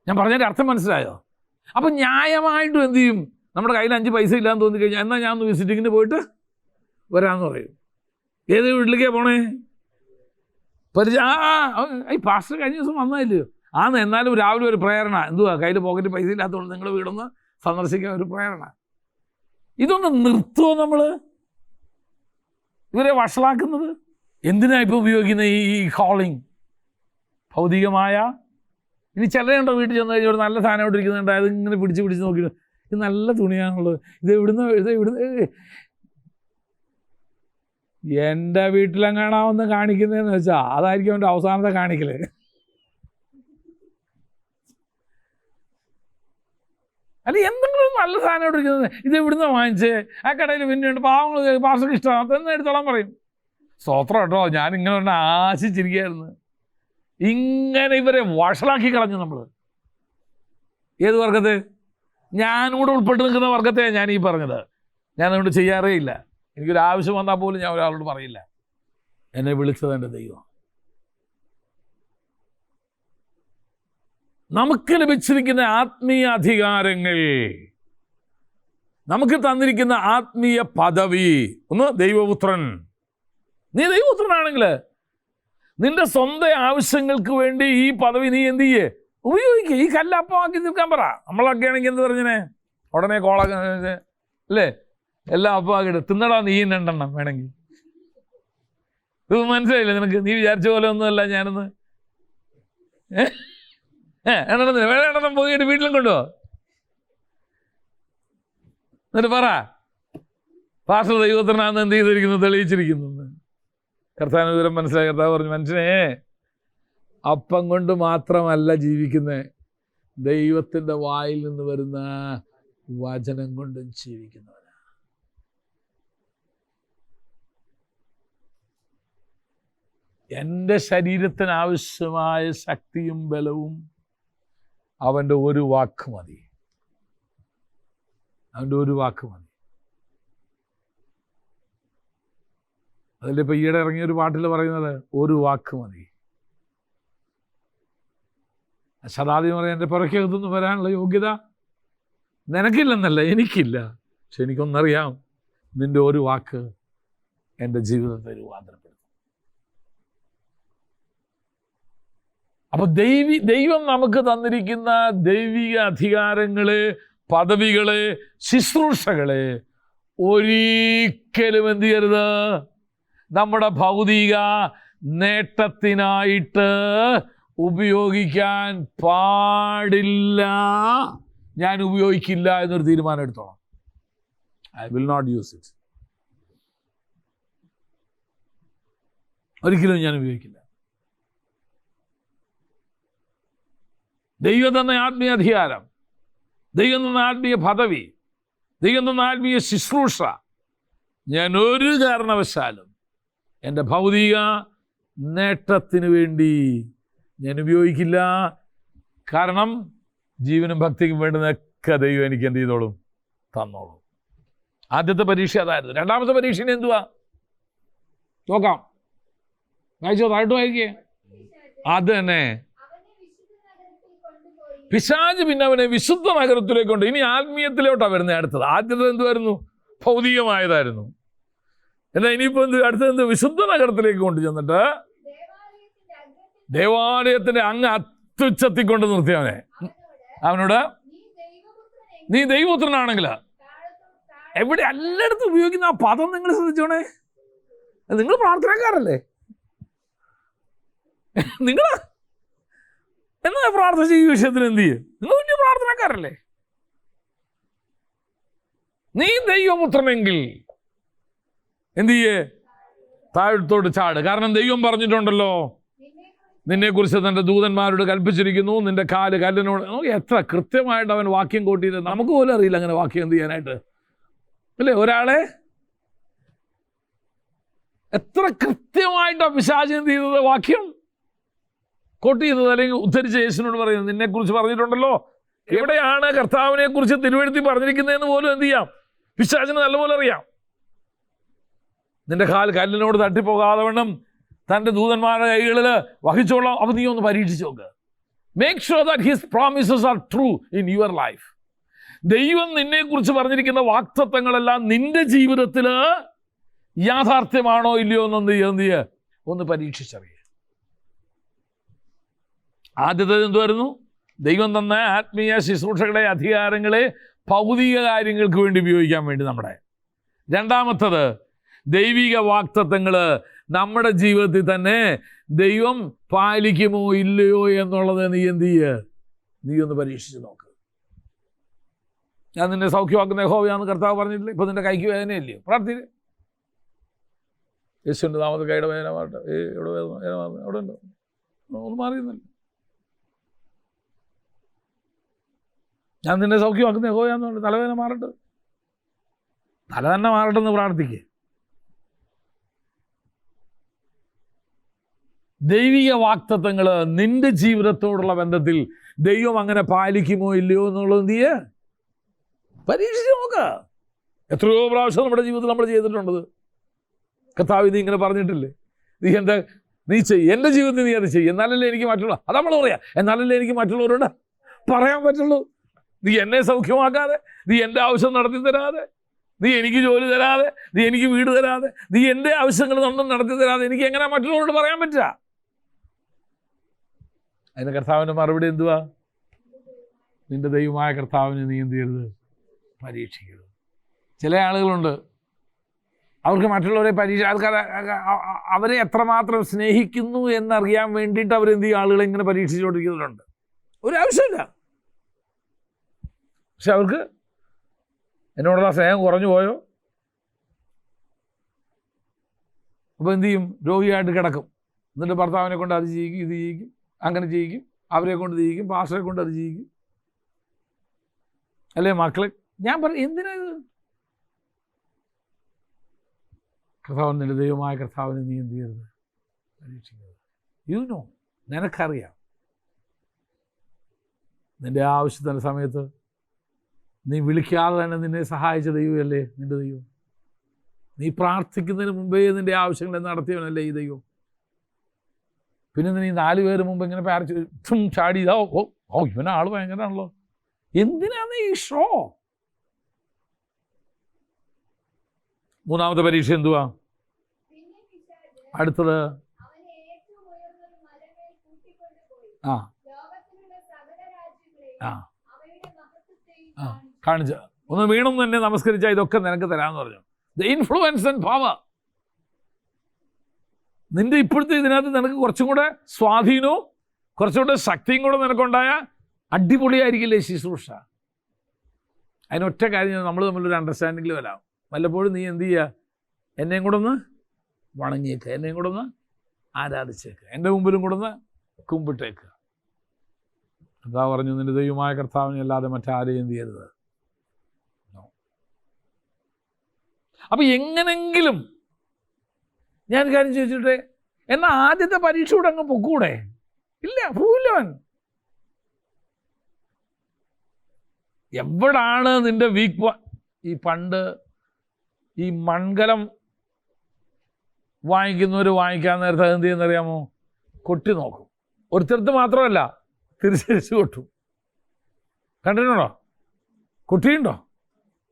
A: ഞാൻ പറഞ്ഞതിൻ്റെ അർത്ഥം മനസ്സിലായോ? അപ്പം ന്യായമായിട്ടും എന്ത് ചെയ്യും? നമ്മുടെ കയ്യിൽ 5 പൈസ ഇല്ലാന്ന് തോന്നിക്കഴിഞ്ഞാൽ എന്നാൽ ഞാൻ ഒന്ന് വിസിറ്റിങ്ങിന് പോയിട്ട് വരാമെന്ന് പറയും. ഏത് വീട്ടിലേക്കാണ് പോണേ? ഈ പാസ്റ്റർ കഴിഞ്ഞ ദിവസം വന്നതല്ലയോ? എന്നാലും രാവിലെ ഒരു പ്രേരണ. എന്തുവാ, കയ്യിൽ പോക്കറ്റ് പൈസ ഇല്ലാത്തതുകൊണ്ട് നിങ്ങളുടെ വീടൊന്ന് സന്ദർശിക്കാൻ ഒരു പ്രേരണ. ഇതൊന്ന് നിർത്തുമോ നമ്മൾ? ഇവരെ വഷളാക്കുന്നത് എന്തിനാണ് ഇപ്പോൾ ഉപയോഗിക്കുന്നത് ഈ കോളിംഗ്? ഭൗതികമായ. ഇനി ചിലരുണ്ടോ വീട്ടിൽ ചെന്ന് കഴിഞ്ഞാൽ ഒരു നല്ല സാധനം ഇവിടെ ഇരിക്കുന്നുണ്ട്, അത് ഇങ്ങനെ പിടിച്ച് നോക്കിയിട്ട് ഇത് നല്ല തുണിയാണുള്ളത്, ഇത് ഇവിടുന്ന് എൻ്റെ വീട്ടിലെങ്ങാണാവെന്ന് കാണിക്കുന്നതെന്ന് വെച്ചാൽ അതായിരിക്കും അവൻ്റെ അവസാനത്തെ കാണിക്കൽ. അല്ല, എന്തെങ്കിലും നല്ല സാധനം ഇവിടെ ഇരിക്കുന്നത്, ഇത് ഇവിടുന്ന് വാങ്ങിച്ചേ, ആ കടയിൽ പിന്നെയുണ്ട്, പാവങ്ങൾ പാർസക്ക് ഇഷ്ടമാണ്, എന്ന് എടുത്തോളാൻ പറയും. സ്തോത്രം കേട്ടോ, ഞാനിങ്ങനെ ഒന്ന് ആശിച്ചിരിക്കുകയായിരുന്നു. ഇങ്ങനെ ഇവരെ വഷളാക്കി കളഞ്ഞു നമ്മൾ. ഏത് വർഗത്തെ? ഞാനിവിടെ ഉൾപ്പെട്ട് നിൽക്കുന്ന വർഗത്തെയാണ് ഞാൻ ഈ പറഞ്ഞത്. ഞാനതുകൊണ്ട് ചെയ്യാറേ ഇല്ല. എനിക്കൊരാവശ്യം വന്നാൽ പോലും ഞാൻ ഒരാളോട് പറയില്ല. എന്നെ വിളിച്ചത് എൻ്റെ ദൈവം. നമുക്ക് ലഭിച്ചിരിക്കുന്ന ആത്മീയ അധികാരങ്ങൾ, നമുക്ക് തന്നിരിക്കുന്ന ആത്മീയ പദവി, ഒന്ന് ദൈവപുത്രൻ. നീ ദൈവപുത്രനാണെങ്കിൽ നിന്റെ സ്വന്തം ആവശ്യങ്ങൾക്ക് വേണ്ടി ഈ പദവി നീ എന്ത് ചെയ്യേ? ഉപയോഗിക്കുക. ഈ കല്ലപ്പമാക്കി നിൽക്കാൻ പറ. നമ്മളൊക്കെ ആണെങ്കിൽ എന്ത് പറഞ്ഞേ? ഉടനെ കോളൊക്കെ അല്ലേ, എല്ലാം അപ്പമാക്കിയിട്ട് തിന്നടാ നീ 2 വേണമെങ്കിൽ. ഇത് മനസ്സിലായില്ലേ നിനക്ക്? നീ വിചാരിച്ച പോലെ ഒന്നുമല്ല ഞാനൊന്ന്. വേറെ എണ്ണം പോയിട്ട് വീട്ടിലും കൊണ്ടുപോ. എന്നിട്ട് പറ, പാസ്റ്റർ ദൈവത്തിനാണെന്ന് എന്ത് ചെയ്തിരിക്കുന്നു, തെളിയിച്ചിരിക്കുന്നു. കർത്താവിന് വിവരം മനസ്സിലായി. കർത്താവ് പറഞ്ഞു, മനുഷ്യനെ അപ്പം കൊണ്ട് മാത്രമല്ല ജീവിക്കുന്നത്, ദൈവത്തിൻ്റെ വായിൽ നിന്ന് വരുന്ന വചനം കൊണ്ടും ജീവിക്കുന്നവനാ. എൻ്റെ ശരീരത്തിന് ആവശ്യമായ ശക്തിയും ബലവും അവൻ്റെ ഒരു വാക്ക് മതി. അവൻ്റെ ഒരു വാക്ക് മതി. അതിലിപ്പോൾ ഈയിടെ ഇറങ്ങിയൊരു പാട്ടിൽ പറയുന്നത് ഒരു വാക്ക് മതി. ശതാബ്ദി പറയാൻ എൻ്റെ പുറക്കകത്തുനിന്ന് വരാനുള്ള യോഗ്യത നിനക്കില്ലെന്നല്ല, എനിക്കില്ല. പക്ഷെ എനിക്കൊന്നറിയാം, നിൻ്റെ ഒരു വാക്ക് എൻ്റെ ജീവിതത്തെ രൂപാന്തരപ്പെടുത്തും. അപ്പൊ ദൈവം നമുക്ക് തന്നിരിക്കുന്ന ദൈവിക അധികാരങ്ങള്, പദവികള്, ശുശ്രൂഷകള് ഒരിക്കലും എന്ത് ചെയ്യരുത്, നമ്മുടെ ഭൗതിക നേട്ടത്തിനായിട്ട് ഉപയോഗിക്കാൻ പാടില്ല. ഞാൻ ഉപയോഗിക്കില്ല എന്നൊരു തീരുമാനം എടുത്തോളാം. I will not use it. ഒരിക്കലും ഞാൻ ഉപയോഗിക്കില്ല. ദൈവം തന്ന ആത്മീയ അധികാരം, ദൈവം തന്ന ആത്മീയ പദവി, ദൈവം തന്ന ആത്മീയ ശുശ്രൂഷ ഞാൻ ഒരു കാരണവശാലും എൻ്റെ ഭൗതിക നേട്ടത്തിന് വേണ്ടി ഞാൻ ഉപയോഗിക്കില്ല. കാരണം ജീവനും ഭക്തിക്കും വേണ്ടുന്നൊക്കെ ദൈവം എനിക്ക് എന്ത് ചെയ്തോളും, തന്നോളും. ആദ്യത്തെ പരീക്ഷ അതായിരുന്നു. രണ്ടാമത്തെ പരീക്ഷ എന്തുവാ നോക്കാം. വായിച്ചോ, താഴോട്ട് വായിക്കേ. അത് തന്നെ, പിശാച് പിന്നെ അവനെ വിശുദ്ധ നഗരത്തിലേക്ക് കൊണ്ട്, ഇനി ആത്മീയത്തിലോട്ടാണ് വരുന്നത്. അടുത്തത് ആദ്യത്തെ എന്തുവായിരുന്നു, ഭൗതികമായതായിരുന്നു. എന്നാൽ ഇനിയിപ്പോൾ അടുത്തത് വിശുദ്ധ നഗരത്തിലേക്ക് കൊണ്ട് ചെന്നിട്ട് ദേവാലയത്തിന്റെ അങ്ങ് അത്യുച്ചത്തിൽ കൊണ്ട് നിർത്തി അവനോട് നീ ദൈവപുത്രനാണെങ്കിൽ, എവിടെ എല്ലായിടത്തും ഉപയോഗിക്കുന്ന ആ പദം നിങ്ങൾ ശ്രദ്ധിച്ചോണേ. നിങ്ങൾ പ്രാർത്ഥനക്കാരല്ലേ? നിങ്ങൾ എന്നാ പ്രാർത്ഥിച്ച ഈ വിഷയത്തിന് എന്ത് ചെയ്യും? നിങ്ങൾ വലിയ പ്രാർത്ഥനക്കാരല്ലേ? നീ ദൈവപുത്രനെങ്കിൽ എന്ത് ചെയ്യേ, താഴത്തോട്ട് ചാട്. കാരണം ദൈവം പറഞ്ഞിട്ടുണ്ടല്ലോ, നിന്നെക്കുറിച്ച് തൻ്റെ ദൂതന്മാരോട് കൽപ്പിച്ചിരിക്കുന്നു, നിന്റെ കാല് കല്ലിനോട്. എത്ര കൃത്യമായിട്ട് അവൻ വാക്യം കൂട്ടിയിട്ട്, നമുക്ക് പോലും അറിയില്ല അങ്ങനെ വാക്യം എന്ത് ചെയ്യാനായിട്ട്, അല്ലേ? ഒരാളെ എത്ര കൃത്യമായിട്ടാണ് പിശാച് എന്ത് ചെയ്തത്, വാക്യം കോട്ട് ചെയ്തത്, അല്ലെങ്കിൽ ഉദ്ധരിച്ച യേശുവിനോട് പറയുന്നത്, നിന്നെക്കുറിച്ച് പറഞ്ഞിട്ടുണ്ടല്ലോ. എവിടെയാണ് കർത്താവിനെ കുറിച്ച് തിരുവെഴുത്തി പറഞ്ഞിരിക്കുന്നതെന്ന് പോലും എന്ത് ചെയ്യാം, പിശാചിന് നല്ലപോലെ അറിയാം. നിന്റെ കാൽ കല്ലിനോട് തട്ടിപ്പോകാതെ വണ്ണം തൻ്റെ ദൂതന്മാരുടെ കൈകളിൽ വഹിച്ചോളാം. അപ്പം നീ ഒന്ന് പരീക്ഷിച്ച് നോക്ക്. Make sure that his promises are true in your life. ദൈവം നിന്നെക്കുറിച്ച് പറഞ്ഞിരിക്കുന്ന വാക്തത്വങ്ങളെല്ലാം നിന്റെ ജീവിതത്തിൽ യാഥാർത്ഥ്യമാണോ ഇല്ലയോ എന്ന് ഒന്ന് പരീക്ഷിച്ചറിയുക. ആദ്യത്തേത് എന്തുവായിരുന്നു? ദൈവം തന്ന ആത്മീയ ശുശ്രൂഷകളെ, അധികാരങ്ങളെ ഭൗതിക കാര്യങ്ങൾക്ക് വേണ്ടി ഉപയോഗിക്കാൻ വേണ്ടി നമ്മുടെ. രണ്ടാമത്തത് ദൈവിക വാക്തത്വങ്ങൾ നമ്മുടെ ജീവിതത്തിൽ തന്നെ ദൈവം പാലിക്കുമോ ഇല്ലയോ എന്നുള്ളത് നീ എന്ത് ചെയ്യുക, നീ ഒന്ന് പരീക്ഷിച്ച് നോക്ക്. ഞാൻ നിന്നെ സൗഖ്യമാക്കുന്ന യഹോവയാണെന്ന് കർത്താവ് പറഞ്ഞിട്ടില്ല. ഇപ്പം നിന്റെ കൈക്ക് വേദനയില്ലയോ? പ്രാർത്ഥിക്കുക. യേശുവിൻ്റെ നാമത്തിൽ കൈയുടെ വേദന മാറട്ടെ. എവിടെ വേദന അവിടെ ഉണ്ടോ? ഒന്നും മാറിയുന്നില്ല. ഞാൻ നിന്നെ സൗഖ്യമാക്കുന്ന യഹോവയാണെന്നുണ്ട്. തലവേദന മാറട്ടെ, തല തന്നെ മാറട്ടെ എന്ന് പ്രാർത്ഥിക്കുക. ദൈവിക വാക്തത്വങ്ങൾ നിന്റെ ജീവിതത്തോടുള്ള ബന്ധത്തിൽ ദൈവം അങ്ങനെ പാലിക്കുമോ ഇല്ലയോ എന്നുള്ളത് നീ പരീക്ഷിച്ച് നോക്കുക. എത്രയോ പ്രാവശ്യം നമ്മുടെ ജീവിതത്തിൽ നമ്മൾ ചെയ്തിട്ടുണ്ടത്. കർത്താവ് നീ ഇങ്ങനെ പറഞ്ഞിട്ടില്ലേ, നീ ചെയ്യ്, എൻ്റെ ജീവിതത്തിൽ നീ അത് ചെയ്യും, എന്നാലല്ലേ എനിക്ക് മറ്റുള്ള, അത് നമ്മൾ പറയാം, എന്നാലല്ലേ എനിക്ക് മറ്റുള്ളവരോട് പറയാൻ പറ്റുള്ളൂ. നീ എന്നെ സൗഖ്യമാക്കാതെ, നീ എൻ്റെ ആവശ്യം നടത്തി തരാതെ, നീ എനിക്ക് ജോലി തരാതെ, നീ എനിക്ക് വീട് തരാതെ, നീ എൻ്റെ ആവശ്യങ്ങൾ നടത്തി തരാതെ എനിക്ക് എങ്ങനെ മറ്റുള്ളവരോട് പറയാൻ പറ്റുക? അതിന് കർത്താവിൻ്റെ മറുപടി എന്തുവാ? നിന്റെ ദൈവമായ കർത്താവിനെ നീ എന്ത് ചെയ്യരുത്, പരീക്ഷിക്കരുത്. ചില ആളുകളുണ്ട്, അവർക്ക് മറ്റുള്ളവരെ അവരെ എത്രമാത്രം സ്നേഹിക്കുന്നു എന്നറിയാൻ വേണ്ടിയിട്ട് അവരെന്ത് ചെയ്യും, ആളുകളെ ഇങ്ങനെ പരീക്ഷിച്ചുകൊണ്ടിരിക്കുന്നുണ്ട്. ഒരാവശ്യമില്ല. പക്ഷെ അവർക്ക് എന്നോടുള്ള സ്നേഹം കുറഞ്ഞു പോയോ? അപ്പോൾ എന്ത് ചെയ്യും? രോഗിയായിട്ട് കിടക്കും. എന്നിട്ട് ഭർത്താവിനെ കൊണ്ട് അത് ചെയ്യിക്കും, ഇത് ചെയ്യിക്കും, അങ്ങനെ ചെയ്യിക്കും, അവരെ കൊണ്ട് ഇത് ചെയ്യിക്കും, പാസ്റ്ററെ കൊണ്ട് അത് ചെയ്യിക്കും, അല്ലേ മക്കളെ. ഞാൻ പറയും, എന്തിനാ ഇത്? കർത്താവിൻ്റെ ദൈവമായ കർത്താവിനെ നീ എന്ത് ചെയ്യരുത്, പരീക്ഷിക്കരുത്. യുനോ, നിനക്കറിയാം നിൻ്റെ ആവശ്യത്തിൻ്റെ സമയത്ത് നീ വിളിക്കാതെ തന്നെ നിന്നെ സഹായിച്ച ദൈവമല്ലേ നിൻ്റെ ദൈവം. നീ പ്രാർത്ഥിക്കുന്നതിന് മുമ്പേ നിൻ്റെ ആവശ്യങ്ങൾ നടത്തിയവനല്ലേ ഈ ദൈവം. പിന്നെ നീ 4 പേര് മുമ്പ് ഇങ്ങനെ ചാടി ഇതാ, ഓ ഇവനെ ആൾ ഭയങ്കരമാണല്ലോ. എന്തിനാണ് ഈ ഷോ? മൂന്നാമത്തെ പരീക്ഷ എന്തുവാ? അടുത്തത് ആ ആ ആ കാണിച്ച ഒന്ന് വീണൊന്നും തന്നെ നമസ്കരിച്ചാൽ ഇതൊക്കെ നിനക്ക് തരാമെന്ന് പറഞ്ഞു. The influence and power. നിന്റെ ഇപ്പോഴത്തെ ഇതിനകത്ത് നിനക്ക് കുറച്ചും കൂടെ സ്വാധീനവും കുറച്ചും കൂടെ ശക്തിയും കൂടെ നിനക്കുണ്ടായ അടിപൊളിയായിരിക്കില്ലേ ശുശ്രൂഷ. അതിനൊറ്റ കാര്യം, നമ്മൾ തമ്മിലൊരു അണ്ടർസ്റ്റാൻഡിങ്ങിൽ വരാം. വല്ലപ്പോഴും നീ എന്ത് ചെയ്യുക, എന്നെയും കൂടെ ഒന്ന് വണങ്ങിയേക്കുക, എന്നെയും കൂടെ ഒന്ന് ആരാധിച്ചേക്കുക, എൻ്റെ മുമ്പിലും കൂടെ ഒന്ന് കുമ്പിട്ടേക്കുക. എന്താ പറഞ്ഞു? നിന്റെ ദൈവമായ കർത്താവിനെ അല്ലാതെ മറ്റാരെയും എന്ത് ചെയ്യരുത്. അപ്പം എങ്ങനെങ്കിലും ഞാൻ കാര്യം ചോദിച്ചിട്ടെ, എന്നാൽ ആദ്യത്തെ പരീക്ഷ കൂടെ അങ്ങ് പൊക്കൂടെ? ഇല്ല, പോവില്ലവൻ. എവിടാണ് നിന്റെ വീക്ക്? ഈ പണ്ട് ഈ മൺകലം വാങ്ങിക്കുന്നവർ വാങ്ങിക്കാൻ നേരത്തെ എന്ത് ചെയ്യുന്നറിയാമോ? കൊട്ടി നോക്കും. ഒരുത്തരത്ത് മാത്രമല്ല, തിരിച്ചു കൊട്ടും. കണ്ടിട്ടുണ്ടോ? കൊട്ടിയുണ്ടോ?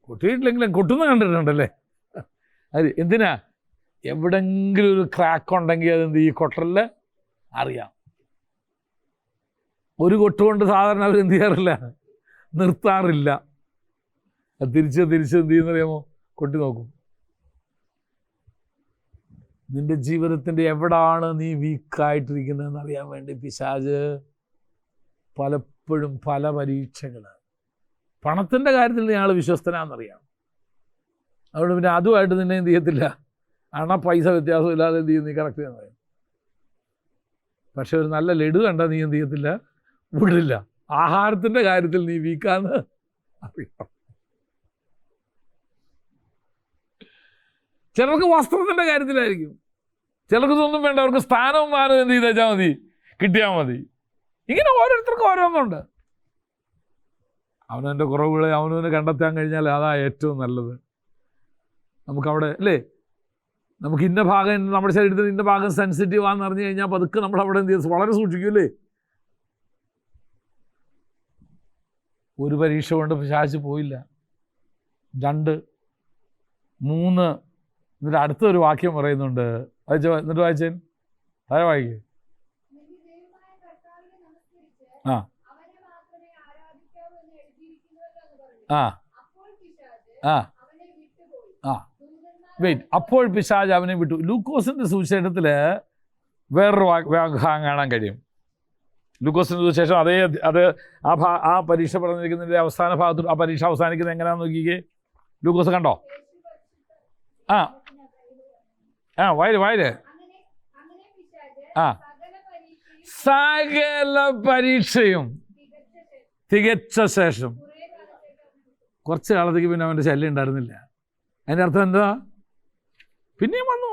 A: കൊട്ടിയിട്ടില്ലെങ്കിലും കൊട്ടുന്ന കണ്ടിട്ടുണ്ടല്ലേ? അത് എന്തിനാ? എവിടെങ്കിലും ഒരു ക്രാക്ക് ഉണ്ടെങ്കിൽ അതെന്ത് ഈ കൊട്ടലിൽ അറിയാം. ഒരു കൊട്ടുകൊണ്ട് സാധാരണ അവരെന്ത് ചെയ്യാറില്ല, നിർത്താറില്ല. അത് തിരിച്ച് എന്ത് ചെയ്യുന്നറിയാമോ? കൊട്ടി നോക്കും. നിന്റെ ജീവിതത്തിൻ്റെ എവിടാണ് നീ വീക്കായിട്ടിരിക്കുന്നതെന്ന് അറിയാൻ വേണ്ടി പിശാച് പലപ്പോഴും പല പരീക്ഷകൾ. പണത്തിൻ്റെ കാര്യത്തിൽ നീ ആൾ വിശ്വസ്തനാണെന്നറിയാം. അതുകൊണ്ട് പിന്നെ അതുമായിട്ട് നിന്നെ എന്ത് ചെയ്യത്തില്ല, പൈസ വ്യത്യാസമില്ലാതെ എന്ത് ചെയ്യും, നീ കറക്റ്റ് ചെയ്യാൻ പറയും. പക്ഷെ ഒരു നല്ല ലഡു കണ്ടാൽ നീ എന്ത് ചെയ്യത്തില്ല, വിടില്ല. ആഹാരത്തിൻ്റെ കാര്യത്തിൽ നീ വീക്കാന്ന് അറിയാം. ചിലർക്ക് വസ്ത്രത്തിൻ്റെ കാര്യത്തിലായിരിക്കും, ചിലർക്ക് ഇതൊന്നും വേണ്ട, അവർക്ക് സ്ഥാനവും മാനവും എന്ത് ചെയ്താൽ മതി, കിട്ടിയാൽ മതി. ഇങ്ങനെ ഓരോരുത്തർക്കും ഓരോന്നുണ്ട്. അവനവൻ്റെ കുറവുകളെ അവനവന് കണ്ടെത്താൻ കഴിഞ്ഞാൽ അതാ ഏറ്റവും നല്ലത്. നമുക്കവിടെ അല്ലേ, നമുക്ക് ഇന്ന ഭാഗം നമ്മുടെ ശരീരത്തിൽ ഇന്ന ഭാഗം സെൻസിറ്റീവ് ആണെന്ന് അറിഞ്ഞു കഴിഞ്ഞാൽ പതുക്കെ നമ്മൾ അവിടെ എന്ത് ചെയ്ത് വളരെ സൂക്ഷിക്കൂല്ലേ. ഒരു പരീക്ഷ കൊണ്ട് പിശാച് പോയില്ല. 2, 3. എന്നിട്ട് അടുത്തൊരു വാക്യം പറയുന്നുണ്ട്. എന്നിട്ട് വായിച്ചേ, താഴെ വായിക്കേ. ആ ആ ആ ആ വെയിറ്റ്, അപ്പോൾ പിശാച് അവനെ വിട്ടു. ലൂക്കോസിൻ്റെ സുവിശേഷത്തിൽ വേറൊരു ഭാഗം കാണാൻ കഴിയും. ലൂക്കോസിൻ്റെ സുവിശേഷം അത് ആ പരീക്ഷ പറഞ്ഞിരിക്കുന്നതിൻ്റെ അവസാന ഭാഗത്ത് ആ പരീക്ഷ അവസാനിക്കുന്നത് എങ്ങനെയാണെന്ന് നോക്കിക്കേ. ലൂക്കോസ് കണ്ടോ? ആ ആ വായില് ആ സകല പരീക്ഷയും തികച്ച ശേഷം കുറച്ച് കാലത്തേക്ക് പിന്നെ അവൻ്റെ ശല്യം ഉണ്ടായിരുന്നില്ല. അതിൻ്റെ അർത്ഥം എന്താ? പിന്നെയും വന്നു.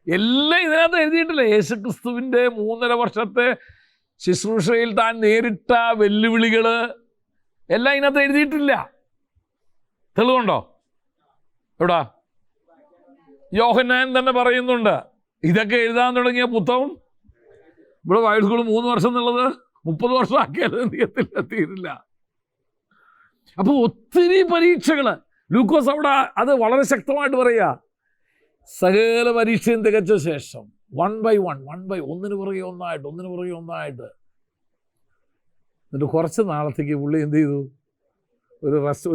A: എല്ലാം ഇതിനകത്ത് എഴുതിയിട്ടില്ല. യേശുക്രിസ്തുവിൻ്റെ 3.5 വർഷത്തെ ശുശ്രൂഷയിൽ താൻ നേരിട്ട വെല്ലുവിളികൾ എല്ലാം ഇതിനകത്ത് എഴുതിയിട്ടില്ല. തെളിവുണ്ടോ? എവിടാ? യോഹന്നാൻ തന്നെ പറയുന്നുണ്ട്, ഇതൊക്കെ എഴുതാൻ തുടങ്ങിയ പുസ്തകം ഇവിടെ ബൈബിൾ സ്കൂൾ 3 വർഷം എന്നുള്ളത് 30 വർഷം ആക്കിയാലും എന്ത് ചെയ്യത്തില്ല, തീരില്ല. അപ്പോൾ ഒത്തിരി പരീക്ഷകൾ ലൂക്കോസ് അവിടെ അത് വളരെ ശക്തമായിട്ട് പറയുക. സകല പരീക്ഷയും തികച്ച ശേഷം 1 by 1 ഒന്നിനു പുറകെ ഒന്നായിട്ട് എന്നിട്ട് കുറച്ച് നാളത്തേക്ക് പുള്ളി എന്ത് ചെയ്തു,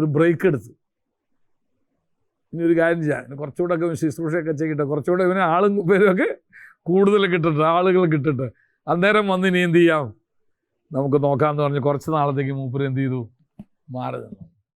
A: ഒരു ബ്രേക്ക് എടുത്തു. ഇനി ഒരു കാര്യം ചെയ്യാം, ഇനി കുറച്ചുകൂടെ ഒക്കെ ശുശ്രൂഷയൊക്കെ ചെയ്യട്ടെ, കുറച്ചുകൂടെ ഇവനെ ആളും പേരൊക്കെ കൂടുതൽ കിട്ടട്ടെ, ആളുകൾ കിട്ടട്ടെ, അന്നേരം വന്ന് ഇനി എന്ത് ചെയ്യാം നമുക്ക് നോക്കാമെന്ന് പറഞ്ഞ് കുറച്ച് നാളത്തേക്ക് മൂപ്പര് എന്ത് ചെയ്തു, മാറി നിന്നു.